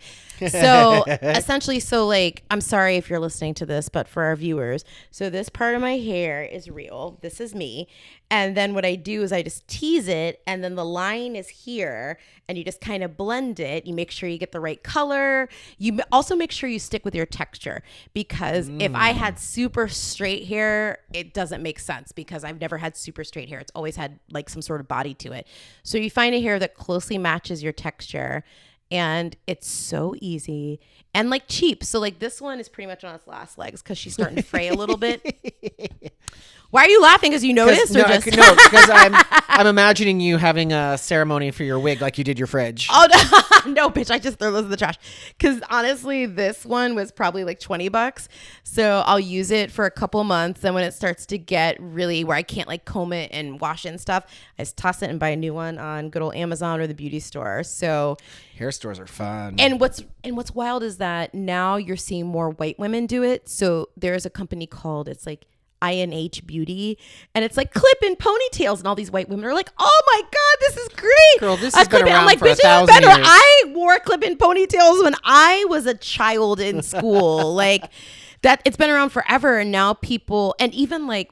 So essentially, like I'm sorry if you're listening to this, but for our viewers, so this part of my hair is real. This is me. And then what I do is I just tease it, and then the line is here, and you just kind of blend it. You make sure you get the right color. You also make sure you stick with your texture, because if I had super straight hair, it doesn't make sense, because I've never had super straight hair. It's always had like some sort of body to it. So you find a hair that closely matches your texture, and it's so easy and like cheap. So like this one is pretty much on its last legs because she's starting to fray a little bit. Why are you laughing? Because you noticed? Because I'm imagining you having a ceremony for your wig like you did your fridge. Oh, no, bitch. I just throw those in the trash. Because honestly, this one was probably like $20. So I'll use it for a couple months. And when it starts to get really where I can't like comb it and wash it and stuff, I just toss it and buy a new one on good old Amazon or the beauty store. So hair stores are fun. And what's wild is that now you're seeing more white women do it. So there's a company called, it's like INH Beauty, and it's like clip-in ponytails, and all these white women are like, oh my god, this is great. Girl, this has been around I'm like, for 1,000 years. I wore clip-in ponytails when I was a child in school. Like that, it's been around forever. And now people, and even like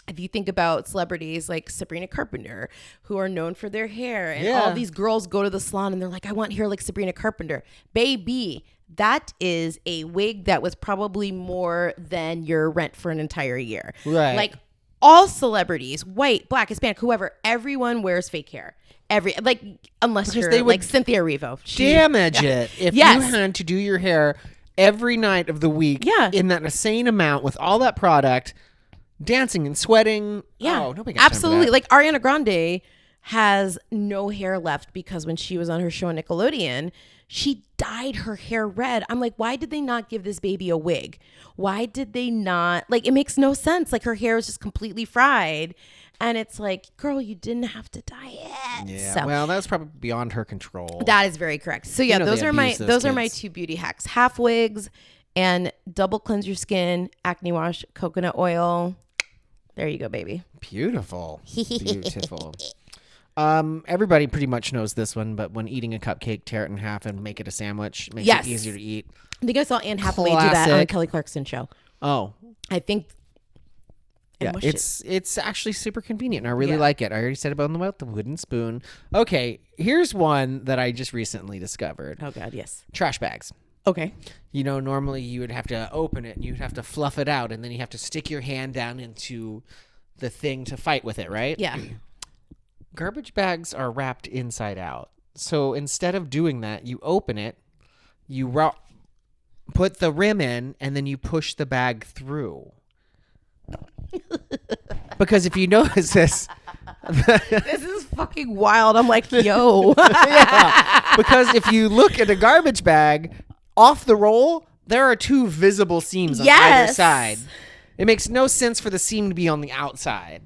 if you think about celebrities like Sabrina Carpenter, who are known for their hair, and all these girls go to the salon and they're like, I want hair like Sabrina Carpenter. Baby, that is a wig that was probably more than your rent for an entire year. Right. Like all celebrities, white, black, Hispanic, whoever, everyone wears fake hair. Unless you're like Cynthia Erivo. Damage it if you had to do your hair every night of the week in that insane amount with all that product, dancing and sweating. Yeah. Oh, nobody got absolutely. time for that. Like Ariana Grande has no hair left because when she was on her show on Nickelodeon, she dyed her hair red. I'm like, why did they not give this baby a wig? Why did they not? Like, it makes no sense. Like, her hair is just completely fried. And it's like, girl, you didn't have to dye it. Yeah. So, well, that's probably beyond her control. that is very correct. So yeah, those are my kids. 2 beauty hacks: half wigs and double cleanse your skin, acne wash, coconut oil. There you go, baby. Beautiful. Beautiful. Everybody pretty much knows this one, but when eating a cupcake, tear it in half and make it a sandwich. Makes it easier to eat. I think I saw Anne Hathaway do that on the Kelly Clarkson show. Oh. I think. Yeah, it's actually super convenient, and I really like it. I already said about the wooden spoon. Okay, here's one that I just recently discovered. Oh, God, yes. Trash bags. Okay. You know, normally you would have to open it and you'd have to fluff it out, and then you have to stick your hand down into the thing to fight with it, right? Yeah. Garbage bags are wrapped inside out. So instead of doing that, you open it, you put the rim in, and then you push the bag through. Because if you notice this, This is fucking wild. I'm like, yo. yeah, because if you look at a garbage bag off the roll, there are two visible seams on either Yes. side. It makes no sense for the seam to be on the outside.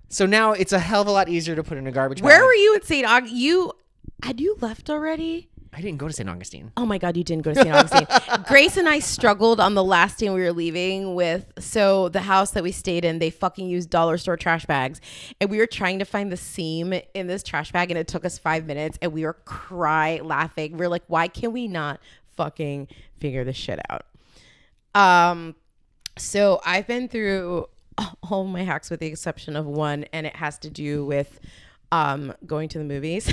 So now it's a hell of a lot easier to put in a garbage bag. Where were you in St. Augustine? Had you left already? I didn't go to St. Augustine. Oh my God, you didn't go to St. Augustine. Grace and I struggled on the last day we were leaving with, so the house that we stayed in, they fucking used dollar store trash bags. And we were trying to find the seam in this trash bag, and it took us 5 minutes, and we were laughing. We are like, why can we not fucking figure this shit out? So I've been through all my hacks with the exception of one, and it has to do with going to the movies.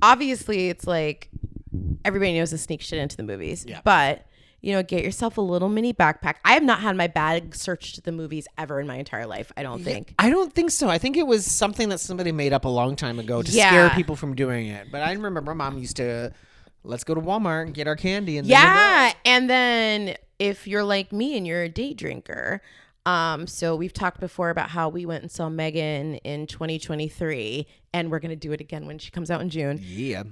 Obviously it's like everybody knows to sneak shit into the movies, but you know, get yourself a little mini backpack. I have not had my bag searched at the movies ever in my entire life. I don't think. I don't think so. I think it was something that somebody made up a long time ago to scare people from doing it. But I remember my mom used to, let's go to Walmart and get our candy. And Yeah. And then if you're like me and you're a day drinker, so we've talked before about how we went and saw Megan in 2023, and we're going to do it again when she comes out in June. Yeah.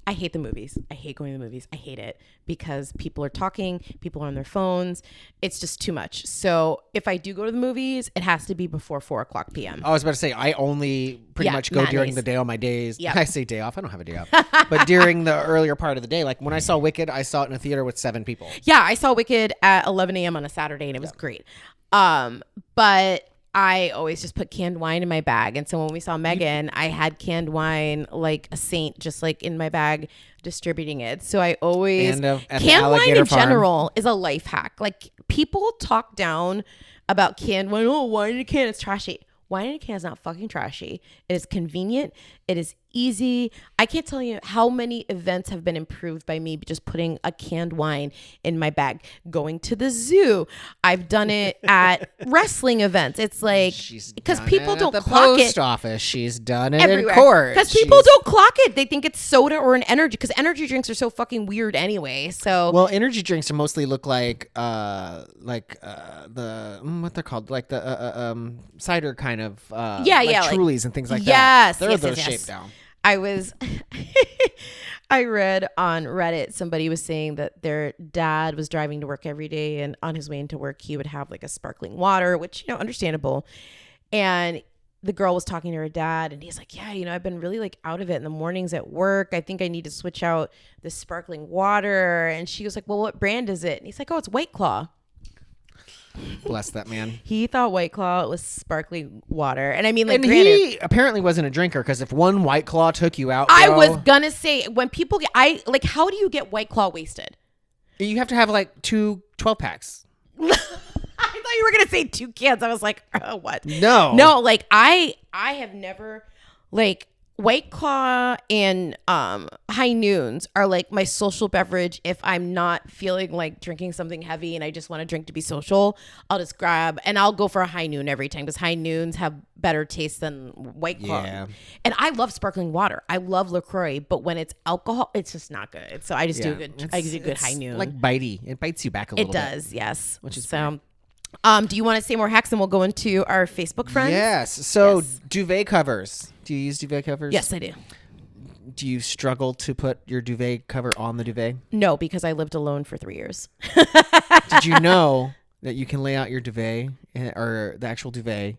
I hate the movies. I hate going to the movies. I hate it because people are talking, people are on their phones. It's just too much. So if I do go to the movies, it has to be before 4:00 p.m. I was about to say, I only pretty much go during the day on my days. Yep. I say day off. I don't have a day off. But during the earlier part of the day, like when I saw Wicked, I saw it in a theater with 7 people. Yeah, I saw Wicked at 11 a.m. on a Saturday, and it was great. But I always just put canned wine in my bag. And so when we saw Megan, I had canned wine like a saint, just like in my bag, distributing it. So I always, And, at the canned wine Alligator in Farm. general is a life hack. Like people talk down about canned wine. Oh, wine in a can is trashy. Wine in a can is not fucking trashy. It is convenient. It is easy. I can't tell you how many events have been improved by me just putting a canned wine in my bag. Going to the zoo. I've done it at wrestling events. It's like, because people don't the clock post it office. She's done it everywhere. in court. Because people don't clock it. They think it's soda or an energy, because energy drinks are so fucking weird anyway. So Well, energy drinks are mostly look like the what they're called, like the cider kind of like Trulies and things like that. They're those shaped down. I read on Reddit, somebody was saying that their dad was driving to work every day, and on his way into work, he would have like a sparkling water, which, you know, understandable. And the girl was talking to her dad, and he's like, yeah, you know, I've been really like out of it in the mornings at work. I think I need to switch out the sparkling water. And she was like, well, what brand is it? And he's like, oh, it's White Claw. Bless that man. He thought White Claw was sparkling water. And I mean, like, And granted, he apparently wasn't a drinker, because if one White Claw took you out, I bro, was gonna say, when people get, how do you get White Claw wasted? you have to have like 2 12-packs. I thought you were gonna say 2 cans. I was like, what? No. Like I have never, like, White Claw and High Noons are like my social beverage. If I'm not feeling like drinking something heavy and I just want to drink to be social, I'll just grab, and I'll go for a High Noon every time, because High Noons have better taste than White Claw. Yeah. And I love sparkling water. I love LaCroix, but when it's alcohol, it's just not good. So I just do a good. I do good High Noon. Like bitey. It bites you back a little It bit. does, yes. Which is so. Do you want to say more hacks, and we'll go into our Facebook friends? Yes. So Yes. duvet covers. Do you use duvet covers? Yes, I do. Do you struggle to put your duvet cover on the duvet? No, because I lived alone for 3 years. Did you know that you can lay out your duvet, or the actual duvet,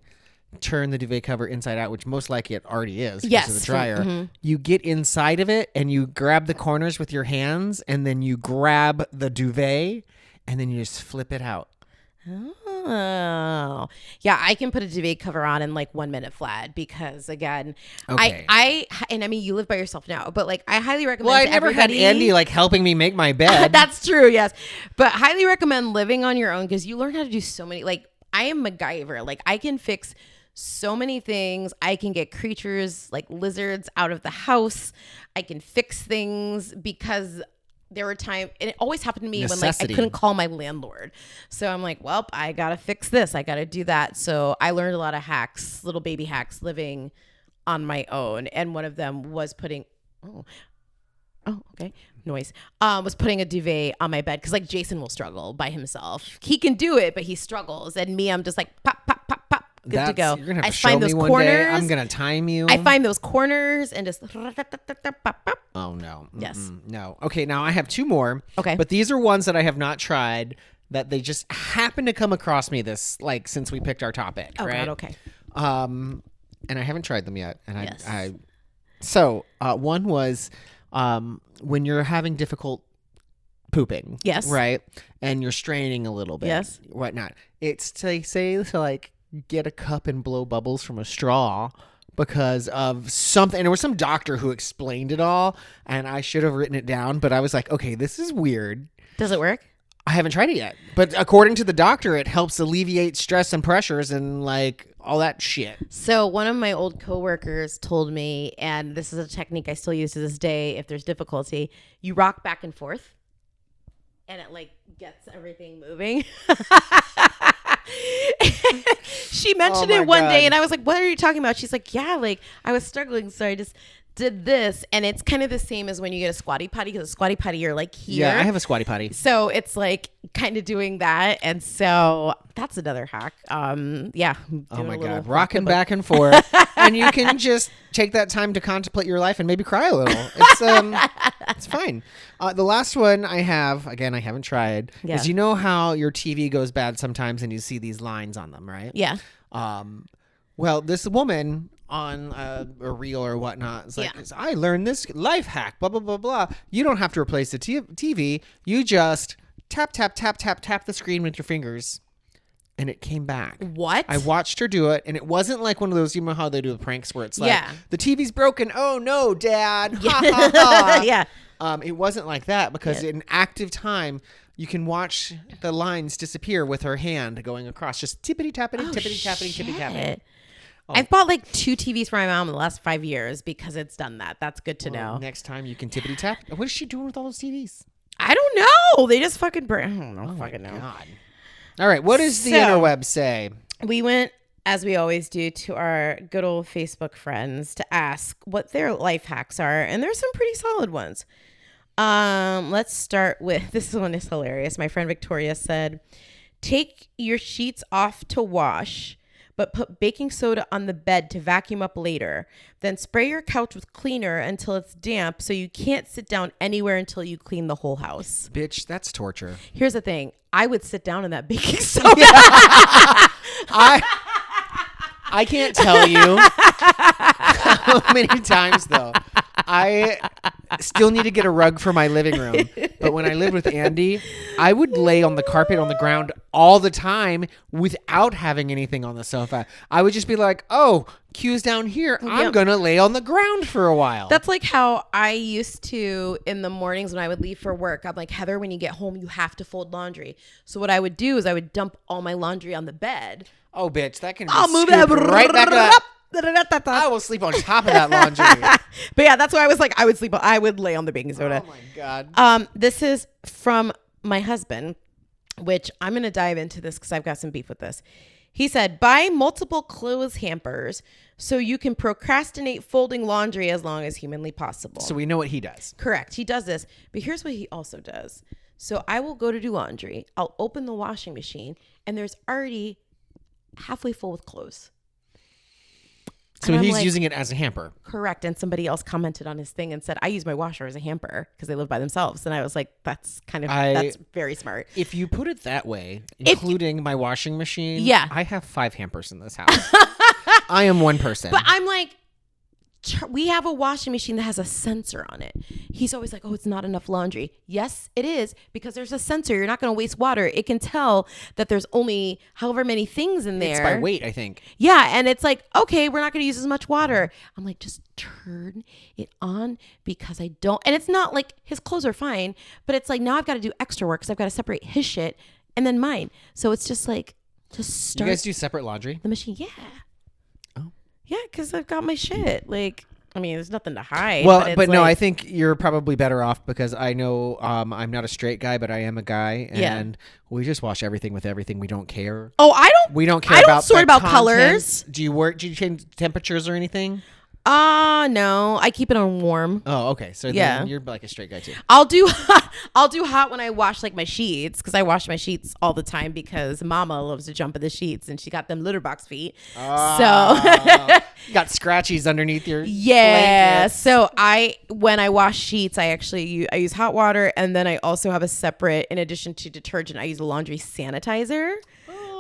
turn the duvet cover inside out, which most likely it already is because of the dryer. You get inside of it and you grab the corners with your hands, and then you grab the duvet, and then you just flip it out. Oh, yeah. I can put a duvet cover on in like 1 minute flat, because again, Okay. and I mean, you live by yourself now, but like I highly recommend. Well, I to never had everybody- Andy like helping me make my bed. That's true. Yes. But highly recommend living on your own, because you learn how to do so many, like, I am MacGyver. Like, I can fix so many things. I can get creatures like lizards out of the house. I can fix things because there were times, and it always happened to me when like I couldn't call my landlord. So I'm like, well, I got to fix this. I got to do that. So I learned a lot of hacks, little baby hacks living on my own. And one of them was putting, okay. Noise. Was putting a duvet on my bed because like Jason will struggle by himself. He can do it, but he struggles. And me, I'm just like pop, pop, pop, pop. Good to go. You're gonna have to show me one day. I'm gonna time you. I find those corners and just. Oh no. Yes. No. Okay. Now I have two more. Okay. But these are ones that I have not tried that they just happen to come across me since we picked our topic. Oh right? God. Okay. And I haven't tried them yet. And Yes. So one was when you're having difficult pooping. Yes. Right. And you're straining a little bit. Yes. Whatnot. It's to like get a cup and blow bubbles from a straw because of something. And there was some doctor who explained it all, and I should have written it down, but I was like, okay, this is weird. Does it work? I haven't tried it yet, but according to the doctor, it helps alleviate stress and pressures and like all that shit. So one of my old coworkers told me, and this is a technique I still use to this day if there's difficulty, you rock back and forth and it like gets everything moving. She mentioned it one day and I was like, what are you talking about? She's like, yeah, like I was struggling, so I just did this. And it's kind of the same as when you get a squatty potty, because a squatty potty you're like here. Yeah, I have a squatty potty. So it's like kind of doing that. And so that's another hack. Yeah. Oh my God. Rocking back and forth. And you can just take that time to contemplate your life and maybe cry a little. It's fine. The last one I have, again, I haven't tried, is you know how your TV goes bad sometimes and you see these lines on them, right? Yeah. Well, this woman on a reel or whatnot is like, I learned this life hack, blah, blah, blah, blah. You don't have to replace the TV. You just tap, tap, tap, tap, tap the screen with your fingers. And it came back. What? I watched her do it, and it wasn't like one of those, you know how they do the pranks where it's like, the TV's broken. Oh, no, Dad. Ha, ha, ha. Yeah. It wasn't like that because in active time, you can watch the lines disappear with her hand going across. Just tippity-tappity, tippity-tappity, tippity-tappity. Oh. I've bought like 2 TVs for my mom in the last 5 years because it's done that. That's good to know. Next time you can tippity tap. What is she doing with all those TVs? I don't know. They just fucking I don't know. Fucking know. God. All right. What does the interweb say? We went, as we always do, to our good old Facebook friends to ask what their life hacks are. And there's some pretty solid ones. Let's start with, this one is hilarious. My friend Victoria said, take your sheets off to wash, but put baking soda on the bed to vacuum up later. Then spray your couch with cleaner until it's damp so you can't sit down anywhere until you clean the whole house. Bitch, that's torture. Here's the thing. I would sit down in that baking soda. I can't tell you how many times, though. I still need to get a rug for my living room. But when I lived with Andy, I would lay on the carpet on the ground all the time without having anything on the sofa. I would just be like, oh, cue's down here. I'm going to lay on the ground for a while. That's like how I used to in the mornings when I would leave for work. I'm like, Heather, when you get home, you have to fold laundry. So what I would do is I would dump all my laundry on the bed. Oh, bitch, that can be I'll move that right back up. I will sleep on top of that laundry. But yeah, that's why I was like, I would lay on the baking soda. Oh my God. This is from my husband, which I'm going to dive into this because I've got some beef with this. He said, buy multiple clothes hampers so you can procrastinate folding laundry as long as humanly possible. So we know what he does. Correct. He does this. But here's what he also does. So I will go to do laundry. I'll open the washing machine and there's already halfway full with clothes. So he's like, using it as a hamper. Correct. And somebody else commented on his thing and said, I use my washer as a hamper because they live by themselves. And I was like, that's very smart. If you put it that way, including my washing machine, I have 5 hampers in this house. I am one person. But I'm like, we have a washing machine that has a sensor on it. He's always like, oh, it's not enough laundry. Yes, it is, because there's a sensor. You're not going to waste water. It can tell that there's only however many things in there. It's by weight, I think. Yeah, and it's like, okay, we're not going to use as much water. I'm like, just turn it on because I don't. And it's not like his clothes are fine, but it's like now I've got to do extra work because I've got to separate his shit and then mine. So it's just like, just start. You guys do separate laundry? The machine, yeah. Yeah, because I've got my shit. Like, I mean, there's nothing to hide. Well, it's but no, I like- think you're probably better off because I know I'm not a straight guy, but I am a guy, Yeah. and we just wash everything with everything. We don't care. Oh, I don't. We don't care I don't about sort the about content. colors. Do you change temperatures or anything? No, I keep it on warm. Oh, okay. So Yeah. then you're like a straight guy too. I'll do I'll do hot when I wash like my sheets because I wash my sheets all the time because Mama loves to jump in the sheets and she got them litter box feet. So You got scratchies underneath your yeah. blankets. So when I wash sheets, I use hot water and then I also have a separate, in addition to detergent, I use a laundry sanitizer.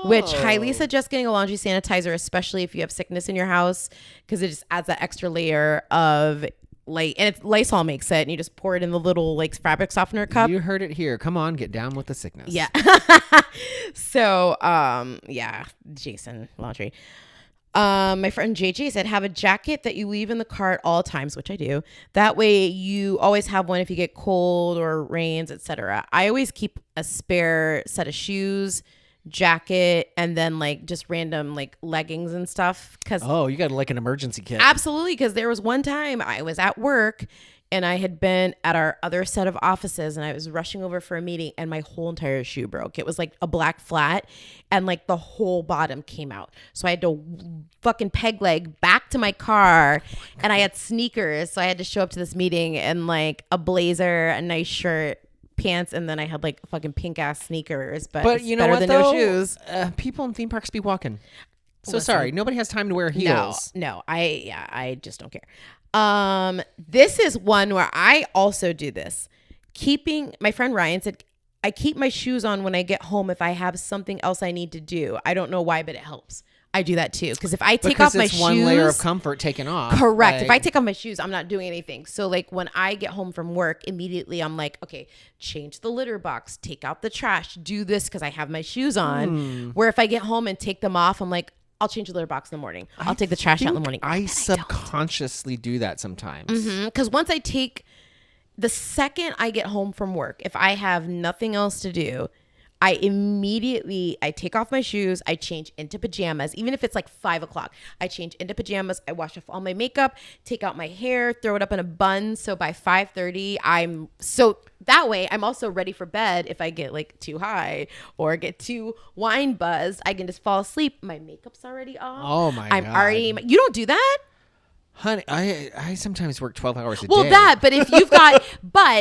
Which highly suggest getting a laundry sanitizer, especially if you have sickness in your house, because it just adds that extra layer of and it's Lysol makes it, and you just pour it in the little like fabric softener cup. You heard it here. Come on, get down with the sickness. Yeah. So, yeah, Jason laundry. My friend JJ said, have a jacket that you leave in the car at all times, which I do. That way you always have one if you get cold or rains, etc. I always keep a spare set of shoes, jacket, and then like just random like leggings and stuff. Cause Oh, you got like an emergency kit. absolutely. Cause there was one time I was at work and I had been at our other set of offices and I was rushing over for a meeting and my whole entire shoe broke. It was like a black flat and like the whole bottom came out. So I had to fucking peg leg back to my car and I had sneakers. So I had to show up to this meeting in like a blazer, a nice shirt, pants, and then I had like fucking pink ass sneakers. But But it's you know better what than though? no shoes. People in theme parks be walking. So Listen. sorry, nobody has time to wear heels. No, I just don't care. This is one where I also do this. My friend Ryan said, I keep my shoes on when I get home if I have something else I need to do. I don't know why, but it helps. I do that too. Because if I take off my it's shoes, one layer of comfort taken off. correct. Like, If I take off my shoes, I'm not doing anything. So like when I get home from work, immediately I'm like, okay, change the litter box, take out the trash, do this because I have my shoes on. Where if I get home and take them off, I'm like, I'll change the litter box in the morning. I'll take the trash out in the morning. I subconsciously do that sometimes. Because once the second I get home from work, if I have nothing else to do, I take off my shoes, I change into pajamas, even if it's like 5 o'clock, I change into pajamas, I wash off all my makeup, take out my hair, throw it up in a bun. So by 5:30, that way I'm also ready for bed. If I get like too high or get too wine buzzed, I can just fall asleep. My makeup's already off. Oh my I'm God. already, you don't do that? Honey, I sometimes work 12 hours a Well, day. but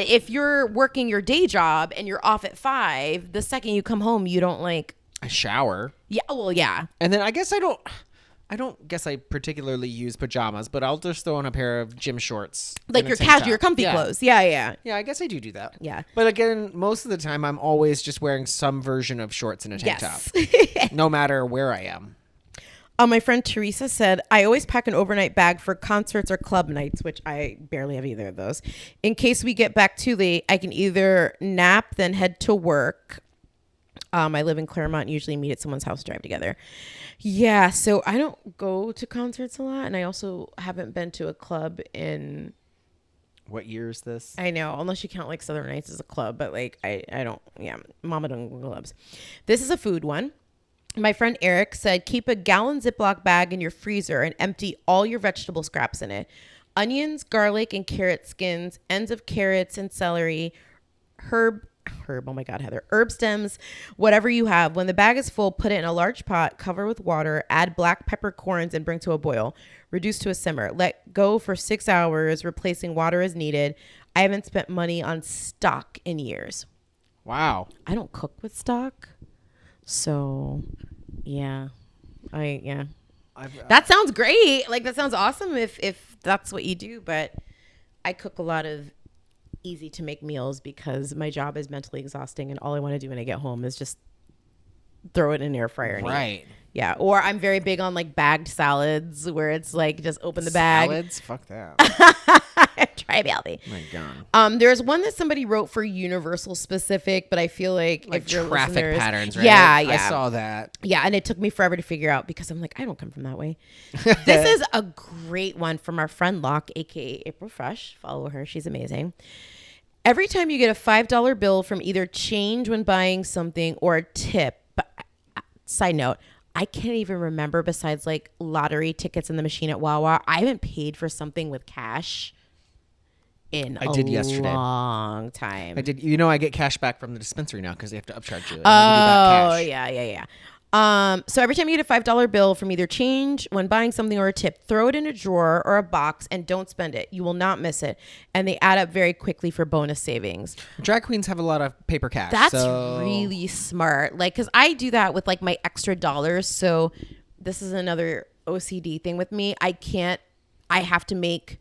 if you're working your day job and you're off at 5, the second you come home, you don't like, I shower. yeah, well, yeah. And then I guess I don't guess I particularly use pajamas, but I'll just throw on a pair of gym shorts. Like and a your tank casual, top. your comfy Yeah. clothes. Yeah. Yeah, I guess I do that. Yeah. But again, most of the time I'm always just wearing some version of shorts and a tank Yes. top. No matter where I am. My friend Teresa said, I always pack an overnight bag for concerts or club nights, which I barely have either of those. In case we get back too late, I can either nap, then head to work. I live in Claremont, usually meet at someone's house, drive together. Yeah, so I don't go to concerts a lot, and I also haven't been to a club in, What year is this? I know, unless you count like Southern Nights as a club, but like I don't, yeah, Mama don't go to clubs. This is a food one. My friend Eric said, keep a gallon Ziploc bag in your freezer and empty all your vegetable scraps in it. Onions, garlic, and carrot skins, ends of carrots and celery, herb, oh my God, Heather, herb stems, whatever you have. When the bag is full, put it in a large pot, cover with water, add black peppercorns and bring to a boil. Reduce to a simmer. Let go for 6 hours, replacing water as needed. I haven't spent money on stock in years. Wow. I don't cook with stock. So, yeah. That sounds great. Like, that sounds awesome if that's what you do. But I cook a lot of easy to make meals because my job is mentally exhausting. And all I want to do when I get home is just throw it in an air fryer and eat. Right. Yeah. Or I'm very big on like bagged salads where it's like just open the bag. Salads? Fuck that. Try to be healthy. My God. There's one that somebody wrote for Universal specific, but I feel like if your traffic listeners- patterns, right? Yeah. I saw that. Yeah, and it took me forever to figure out because I'm like, I don't come from that way. This is a great one from our friend Locke, aka April Fresh. Follow her; she's amazing. Every time you get a $5 bill from either change when buying something or a tip. Side note: I can't even remember, besides like lottery tickets in the machine at Wawa, I haven't paid for something with cash in I did yesterday. long time. I did. You know, I get cash back from the dispensary now because they have to upcharge you. And they give you Oh, back cash. yeah. So every time you get a $5 bill from either change when buying something or a tip, throw it in a drawer or a box and don't spend it. You will not miss it. And they add up very quickly for bonus savings. Drag queens have a lot of paper cash. That's so- really smart. Like, because I do that with like my extra dollars. So this is another OCD thing with me. I have to make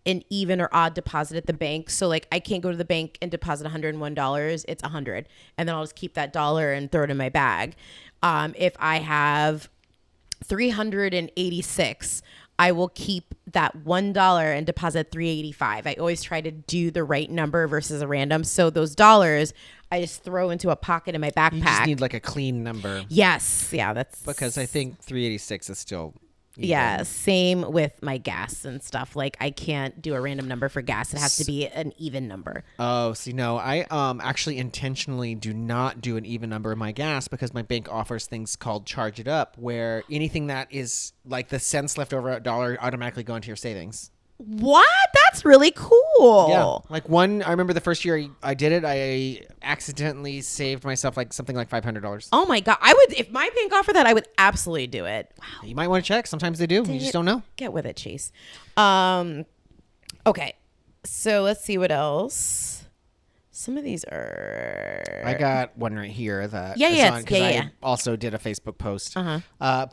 an even or odd deposit at the bank. So like I can't go to the bank and deposit $101. It's $100. And then I'll just keep that dollar and throw it in my bag. If I have 386, I will keep that $1 and deposit 385. I always try to do the right number versus a random. So those dollars I just throw into a pocket in my backpack. You just need like a clean number. Yes. Yeah, that's Because I think 386 is still. even. yeah, same with my gas and stuff. Like I can't do a random number for gas. It has to be an even number. Oh, see, no, I actually intentionally do not do an even number in my gas because my bank offers things called Charge It Up, where anything that is like the cents left over $1 automatically go into your savings. What? That's really cool. Yeah, like I remember the first year I did it, I accidentally saved myself like something like $500. Oh my God. I would, if my bank offered that, I would absolutely do it. Wow. You might want to check. Sometimes they do. You just don't know. Get with it, Chase. Okay. So let's see what else. Some of these are. I got one right here that Yeah, is yeah, on, 'cause yeah. I also did a Facebook post.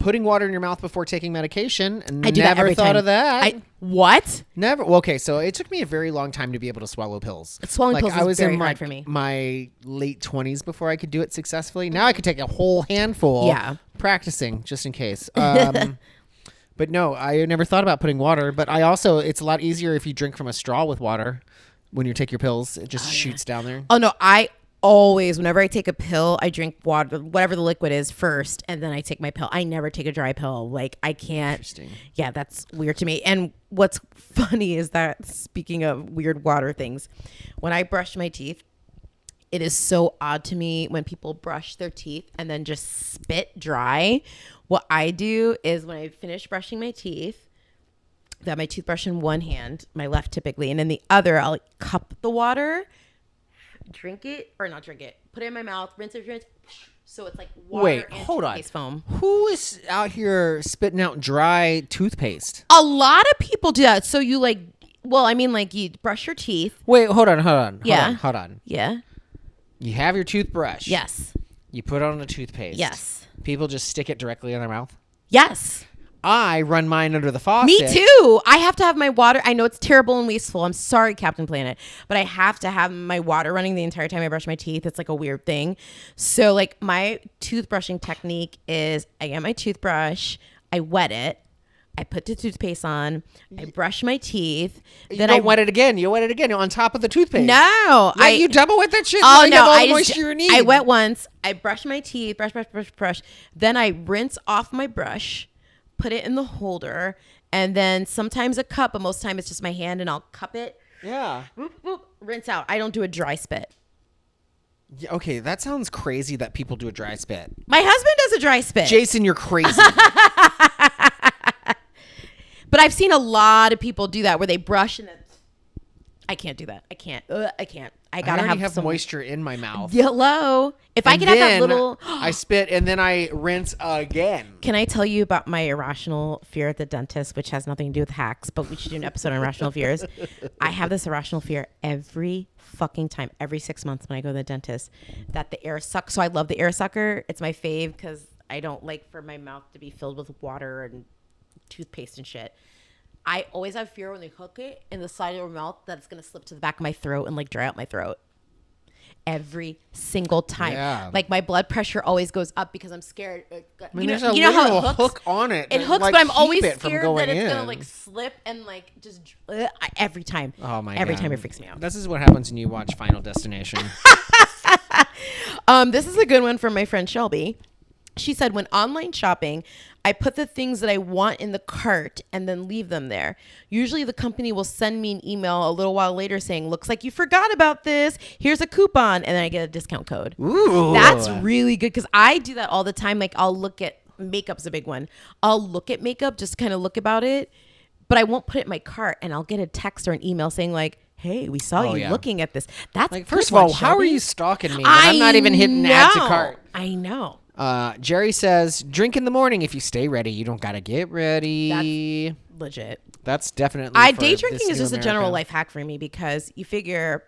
Putting water in your mouth before taking medication. I do that Never every thought time. of that. What? Never. Well, okay, so it took me a very long time to be able to swallow pills. Swallowing pills I is was very in hard for me. my late 20s before I could do it successfully. Now I could take a whole handful. Yeah. Practicing just in case. But no, I never thought about putting water. But it's a lot easier if you drink from a straw with water. When you take your pills, it just shoots down there. Oh, no. I always, whenever I take a pill, I drink water, whatever the liquid is first, and then I take my pill. I never take a dry pill. Like, I can't. Interesting. Yeah, that's weird to me. And what's funny is that, speaking of weird water things, when I brush my teeth, it is so odd to me when people brush their teeth and then just spit dry. What I do is when I finish brushing my teeth, I have my toothbrush in one hand, my left typically, and in the other, I'll cup the water, drink it, or not drink it, put it in my mouth, rinse. So it's like water Wait, and hold on. toothpaste foam. Who is out here spitting out dry toothpaste? A lot of people do that. So you like, well, I mean, like you brush your teeth. Wait, hold on. Yeah. Hold on. Yeah. You have your toothbrush. Yes. You put on the toothpaste. Yes. People just stick it directly in their mouth. Yes. I run mine under the faucet. Me too. I have to have my water. I know it's terrible and wasteful. I'm sorry, Captain Planet, but I have to have my water running the entire time I brush my teeth. It's like a weird thing. So like my toothbrushing technique is I get my toothbrush, I wet it, I put the toothpaste on, I brush my teeth. Then I wet it again. You wet it again on top of the toothpaste. No, Yeah, you double wet that shit. Oh so you no! have all I the moisture you need. I wet once. I brush my teeth. Brush. Then I rinse off my brush, put it in the holder, and then sometimes a cup, but most of the time it's just my hand, and I'll cup it. Yeah. Boop, boop, rinse out. I don't do a dry spit. Yeah, okay, that sounds crazy that people do a dry spit. My husband does a dry spit. Jason, you're crazy. But I've seen a lot of people do that where they brush and then I can't do that. I can't. I gotta already have have some moisture in my mouth. Hello. If I And could have that then little. I spit and then I rinse again. Can I tell you about my irrational fear at the dentist, which has nothing to do with hacks, but we should do an episode on irrational fears. I have this irrational fear every fucking time, every 6 months when I go to the dentist, that the air sucks. So I love the air sucker. It's my fave because I don't like for my mouth to be filled with water and toothpaste and shit. I always have fear when they hook it in the side of my mouth that it's going to slip to the back of my throat and like dry out my throat. Every single time. Yeah. Like my blood pressure always goes up because I'm scared. I mean, you there's know a how little it hooks? hook on it. It that, hooks, like, but I'm keep always it from scared going that it's in. gonna like slip and like just every time. Oh my Every God. time it freaks me out. This is what happens when you watch Final Destination. This is a good one from my friend Shelby. She said, when online shopping, I put the things that I want in the cart and then leave them there. Usually the company will send me an email a little while later saying, looks like you forgot about this. Here's a coupon. And then I get a discount code. Ooh. That's really good because I do that all the time. Like I'll look at makeup's a big one. I'll look at makeup, just kind of look about it, but I won't put it in my cart, and I'll get a text or an email saying like, hey, we saw you looking at this. That's like, first of all, how are you stalking me? I'm not even hitting add to cart. I know. Jerry says, drink in the morning if you stay ready. You don't got to get ready. That's legit. That's definitely. Day drinking is just a general life hack for me because you figure,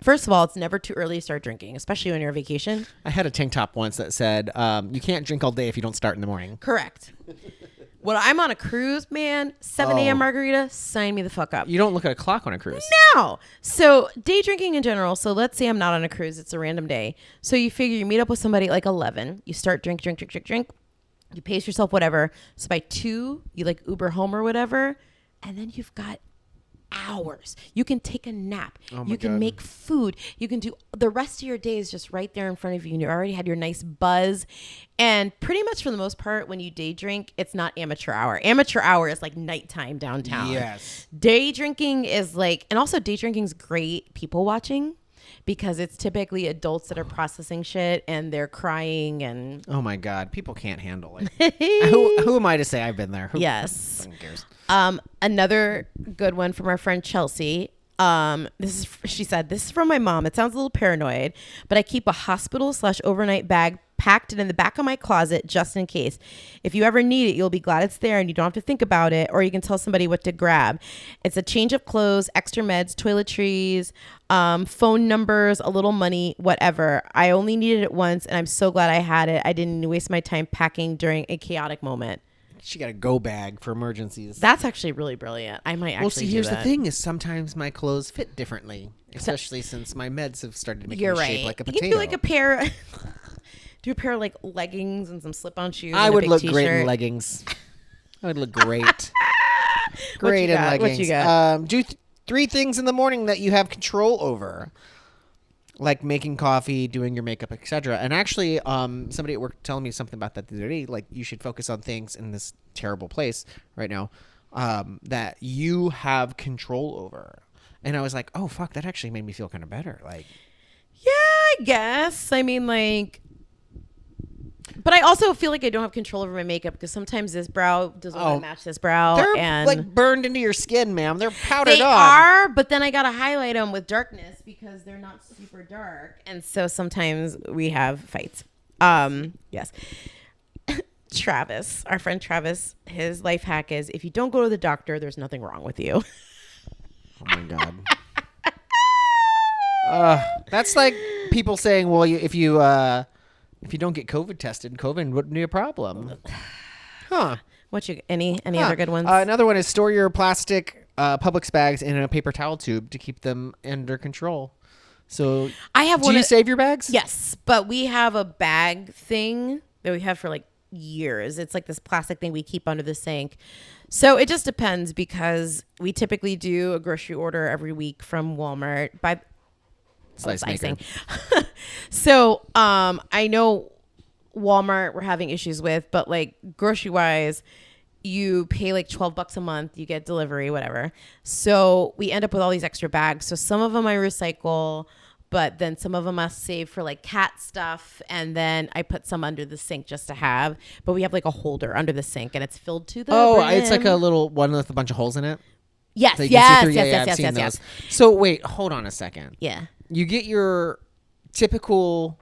first of all, it's never too early to start drinking, especially when you're on vacation. I had a tank top once that said, you can't drink all day if you don't start in the morning. Correct. When I'm on a cruise, man, 7 a.m. margarita, sign me the fuck up. You don't look at a clock on a cruise. No. So day drinking in general. So let's say I'm not on a cruise. It's a random day. So you figure you meet up with somebody at like 11. You start drink. You pace yourself, whatever. So by 2, you like Uber home or whatever. And then you've got hours. You can take a nap. You can make food. You can do the rest of your day is just right there in front of you. And you already had your nice buzz. And pretty much for the most part, when you day drink, it's not amateur hour. Amateur hour is like nighttime downtown. Yes. Day drinking is like, and also day drinking is great people watching because it's typically adults that are processing shit and they're crying and. Oh my God. People can't handle it. who am I to say I've been there? Who fucking cares? Another good one from our friend Chelsea. She said, this is from my mom. It sounds a little paranoid, but I keep a hospital/overnight bag packed and in the back of my closet just in case. If you ever need it, you'll be glad it's there and you don't have to think about it, or you can tell somebody what to grab. It's a change of clothes, extra meds, toiletries, phone numbers, a little money, whatever. I only needed it once and I'm so glad I had it. I didn't waste my time packing during a chaotic moment. She got a go bag for emergencies. That's actually really brilliant. I might actually here's do that. the thing is sometimes my clothes fit differently, especially since my meds have started making me shape like a potato. You can do like a pair of like leggings and some slip-on shoes. I would look t-shirt. great in leggings. I would look great. Great in leggings. What you got? Do 3 things in the morning that you have control over. Like making coffee, doing your makeup, etc. And actually, somebody at work telling me something about that the other day. Like, you should focus on things in this terrible place right now that you have control over. And I was like, oh, fuck, that actually made me feel kind of better. Like, yeah, I guess. I mean, like, but I also feel like I don't have control over my makeup because sometimes this brow doesn't want to match this brow. They're like burned into your skin, ma'am. They're powdered on. They are, but then I got to highlight them with darkness because they're not super dark. And so sometimes we have fights. Yes. Travis, our friend Travis, his life hack is if you don't go to the doctor, there's nothing wrong with you. Oh my God. That's like people saying, well, if you don't get COVID tested, COVID wouldn't be a problem. Huh. Any other good ones? Another one is store your plastic Publix bags in a paper towel tube to keep them under control. So I have do you save your bags? Yes, but we have a bag thing that we have for like years. It's like this plastic thing we keep under the sink. So it just depends because we typically do a grocery order every week from Walmart by Slice icing. So I know Walmart we're having issues with, but like grocery wise, you pay like $12 a month, you get delivery, whatever. So we end up with all these extra bags. So some of them I recycle, but then some of them I save for like cat stuff. And then I put some under the sink just to have, but we have like a holder under the sink and it's filled to the brim. It's like a little one with a bunch of holes in it. Yes, so yes. So wait, hold on a second. Yeah. You get your typical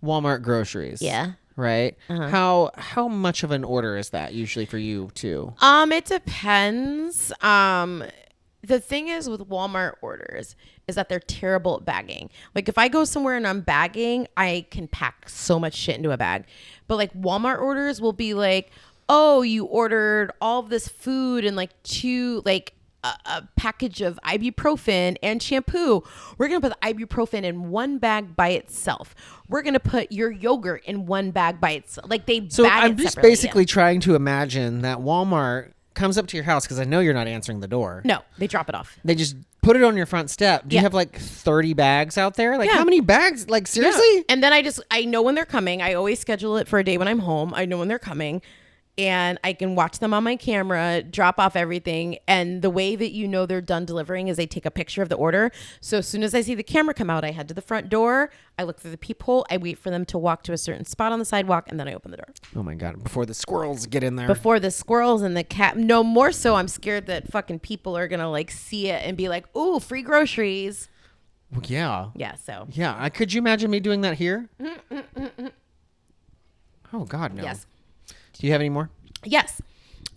Walmart groceries. Yeah. Right? Uh-huh. How much of an order is that usually for you too? It depends. The thing is with Walmart orders is that they're terrible at bagging. Like if I go somewhere and I'm bagging, I can pack so much shit into a bag. But like Walmart orders will be like, oh, you ordered all of this food and like a package of ibuprofen and shampoo. We're going to put the ibuprofen in one bag by itself. We're going to put your yogurt in one bag by itself. Like So I'm just basically trying to imagine that Walmart comes up to your house because I know you're not answering the door. No, they drop it off. They just put it on your front step. Do you have like 30 bags out there? Like how many bags? Like seriously? Yeah. And then I know when they're coming. I always schedule it for a day when I'm home. I know when they're coming. and I can watch them on my camera, drop off everything. And the way that you know they're done delivering is they take a picture of the order. So as soon as I see the camera come out, I head to the front door. I look through the peephole. I wait for them to walk to a certain spot on the sidewalk, and then I open the door. Oh my God. Before the squirrels get in there. Before the squirrels and the cat. No, more so I'm scared that fucking people are going to like see it and be like, ooh, free groceries. Well, yeah. Yeah, so. Yeah. Could you imagine me doing that here? Oh God, no. Yes. Do you have any more? Yes.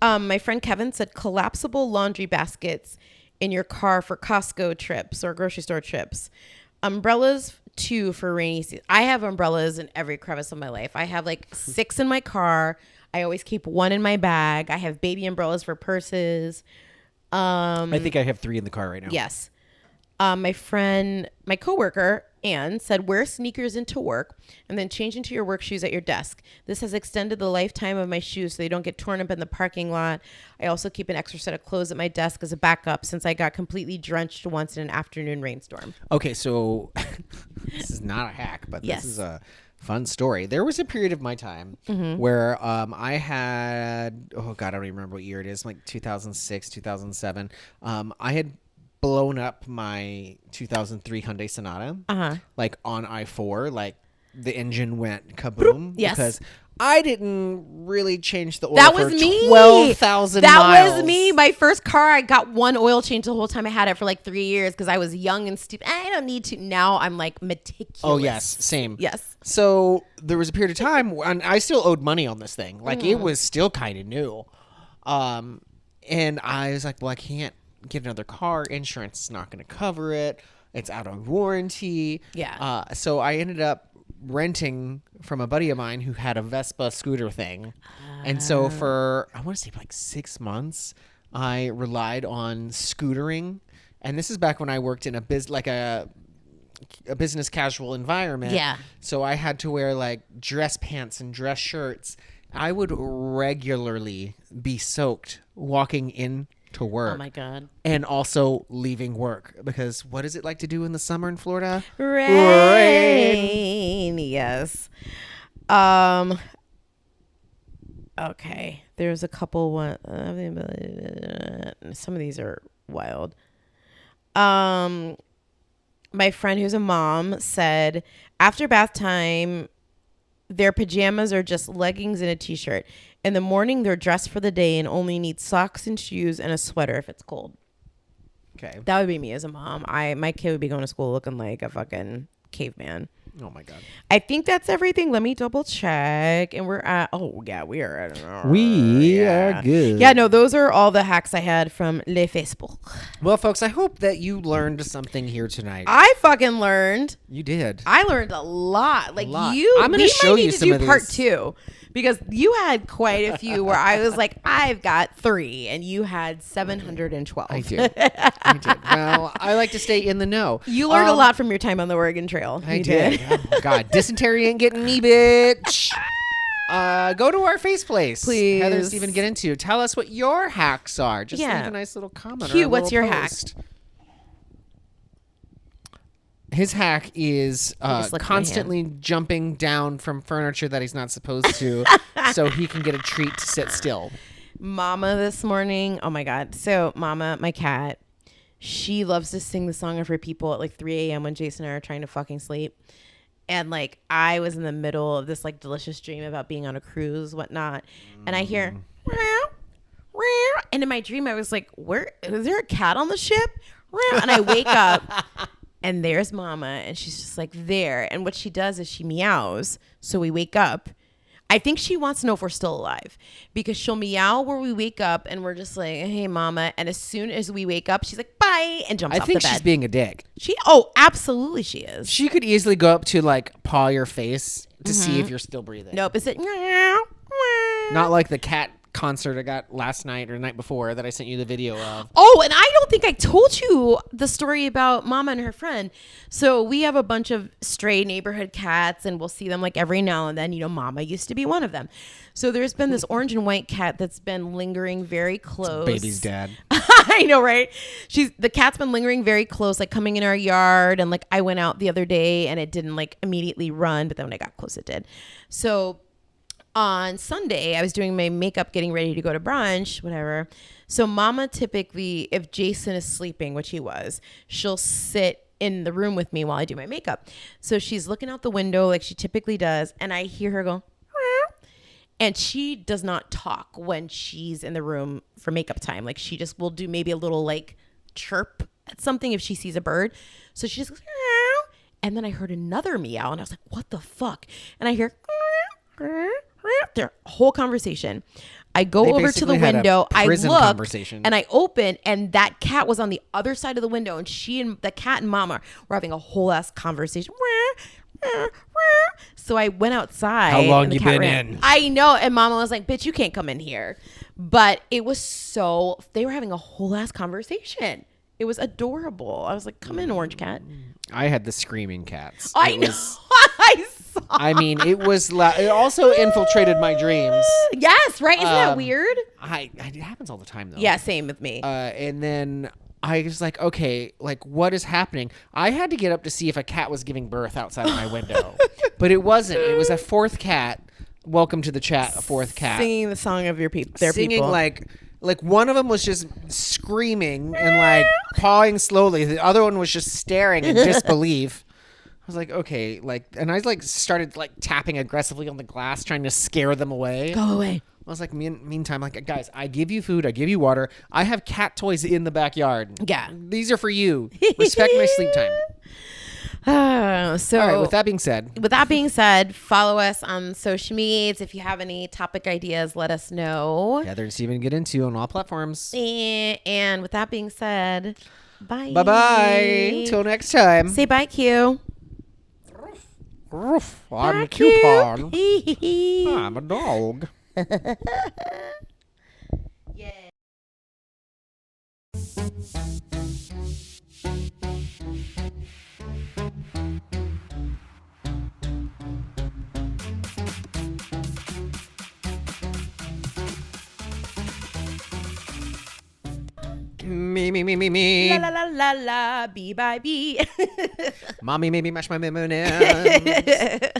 My friend Kevin said collapsible laundry baskets in your car for Costco trips or grocery store trips. Umbrellas too for rainy season. I have umbrellas in every crevice of my life. I have like 6 in my car. I always keep 1 in my bag. I have baby umbrellas for purses. I think I have 3 in the car right now. Yes. My coworker, Anne, said wear sneakers into work and then change into your work shoes at your desk. This has extended the lifetime of my shoes so they don't get torn up in the parking lot. I also keep an extra set of clothes at my desk as a backup since I got completely drenched once in an afternoon rainstorm. Okay, so this is not a hack, but Yes. this is a fun story. There was a period of my time where I had, oh God, I don't even remember what year it is, like 2006, 2007. I had blown up my 2003 Hyundai Sonata, like on I-4, like the engine went kaboom. Yes. Because I didn't really change the oil That for was me. 12,000 miles. That was me. My first car, I got 1 oil change the whole time. I had it for like 3 years because I was young and stupid. I don't need to. Now I'm like meticulous. Oh, yes. Same. Yes. So there was a period of time and I still owed money on this thing. Like it was still kind of new. And I was like, well, I can't get another car. Insurance is not going to cover it. It's out on warranty. Yeah. So I ended up renting from a buddy of mine who had a Vespa scooter thing. And so for, I want to say like 6 months, I relied on scootering. And this is back when I worked in a business casual environment. Yeah. So I had to wear like dress pants and dress shirts. I would regularly be soaked walking in to work. Oh my God. And also leaving work because what is it like to do in the summer in Florida? Rain. Yes. Okay. There's a couple one. Some of these are wild. My friend who's a mom said after bath time, their pajamas are just leggings and a t-shirt. In the morning, they're dressed for the day and only need socks and shoes and a sweater if it's cold. Okay. That would be me as a mom. My kid would be going to school looking like a fucking caveman. Oh my God. I think that's everything. Let me double check. And we're at, oh yeah, we are at an hour. We are good. Yeah, no, those are all the hacks I had from Le Facebook. Well, folks, I hope that you learned something here tonight. I fucking learned. You did. I learned a lot. Like A lot. you, I'm gonna we show might you need to some do of part these. 2 because you had quite a few where I was like, I've got 3 and you had 712. I did. I did. Well, I like to stay in the know. You learned a lot from your time on the Oregon Trail. I You did. Oh, God, dysentery ain't getting me, bitch. Go to our face place, Please. Heather, Stephen, get into. Tell us what your hacks are. Just Yeah. leave a nice little comment. Q, or a what's little your hack? post. His hack is just looked at my constantly jumping down from furniture that he's not supposed to, so he can get a treat to sit still. Mama this morning. Oh my God. So Mama, my cat, she loves to sing the song of her people at like 3 a.m. when Jason and I are trying to fucking sleep. And like I was in the middle of this like delicious dream about being on a cruise, whatnot. And I hear, "Meow, meow." And in my dream, I was like, where is there a cat on the ship? Meow. And I wake up and there's Mama and she's just like there. And what she does is she meows. So we wake up. I think she wants to know if we're still alive because she'll meow where we wake up and we're just like, hey, Mama. And as soon as we wake up, she's like, bye, and jumps I off think the bed. she's being a dick. Oh, absolutely she is. She could easily go up to like paw your face to see if you're still breathing. Nope. Is it? Meow, meow. Not like the cat concert I got last night or the night before that I sent you the video of. Oh, and I don't think I told you the story about Mama and her friend. So we have a bunch of stray neighborhood cats and we'll see them like every now and then. You know, Mama used to be one of them. So there's been this orange and white cat that's been lingering very close. Baby's dad. I know, right? The cat's been lingering very close, like coming in our yard. And like I went out the other day and it didn't like immediately run, but then when I got close, it did. So on Sunday, I was doing my makeup, getting ready to go to brunch, whatever. So Mama typically, if Jason is sleeping, which he was, she'll sit in the room with me while I do my makeup. So she's looking out the window like she typically does, and I hear her go, "Meow." And she does not talk when she's in the room for makeup time. Like she just will do maybe a little like chirp at something if she sees a bird. So she just goes, "Meow." And then I heard another meow, and I was like, what the fuck? And I hear their whole conversation. I go over to the basically had a window, I prison look, conversation. and I open, and that cat was on the other side of the window, and she and the cat and Mama were having a whole ass conversation. So I went outside. How long and the you cat been ran. in? I know, and Mama was like, "Bitch, you can't come in here." But it was so they were having a whole ass conversation. It was adorable. I was like, "Come in, orange cat." I had the screaming cats. I It know. was- I saw. I mean, it was. It also infiltrated my dreams. Yes, right? Isn't that weird? It happens all the time though. Yeah, same with me. And then I was like, okay, like what is happening? I had to get up to see if a cat was giving birth outside of my window, but it wasn't. It was a fourth cat. Welcome to the chat, a fourth cat. Singing the song of your their Singing people. like one of them was just screaming and like pawing slowly. The other one was just staring in disbelief. I was like, okay, like, and I like started like tapping aggressively on the glass, trying to scare them away. Go away. I was like, meantime, like, guys, I give you food, I give you water. I have cat toys in the backyard. Yeah. These are for you. Respect my sleep time. So All right, with that being said, follow us on social medias. If you have any topic ideas, let us know. Heather and Steven get into on all platforms. And with that being said, bye. Bye-bye. Until next time. Say bye, Q. Roof. I'm a Bye, Q. coupon. I'm a dog. Yeah. Me. La la la la la. Bee bye bee. Mommy made me mash my M&Ms.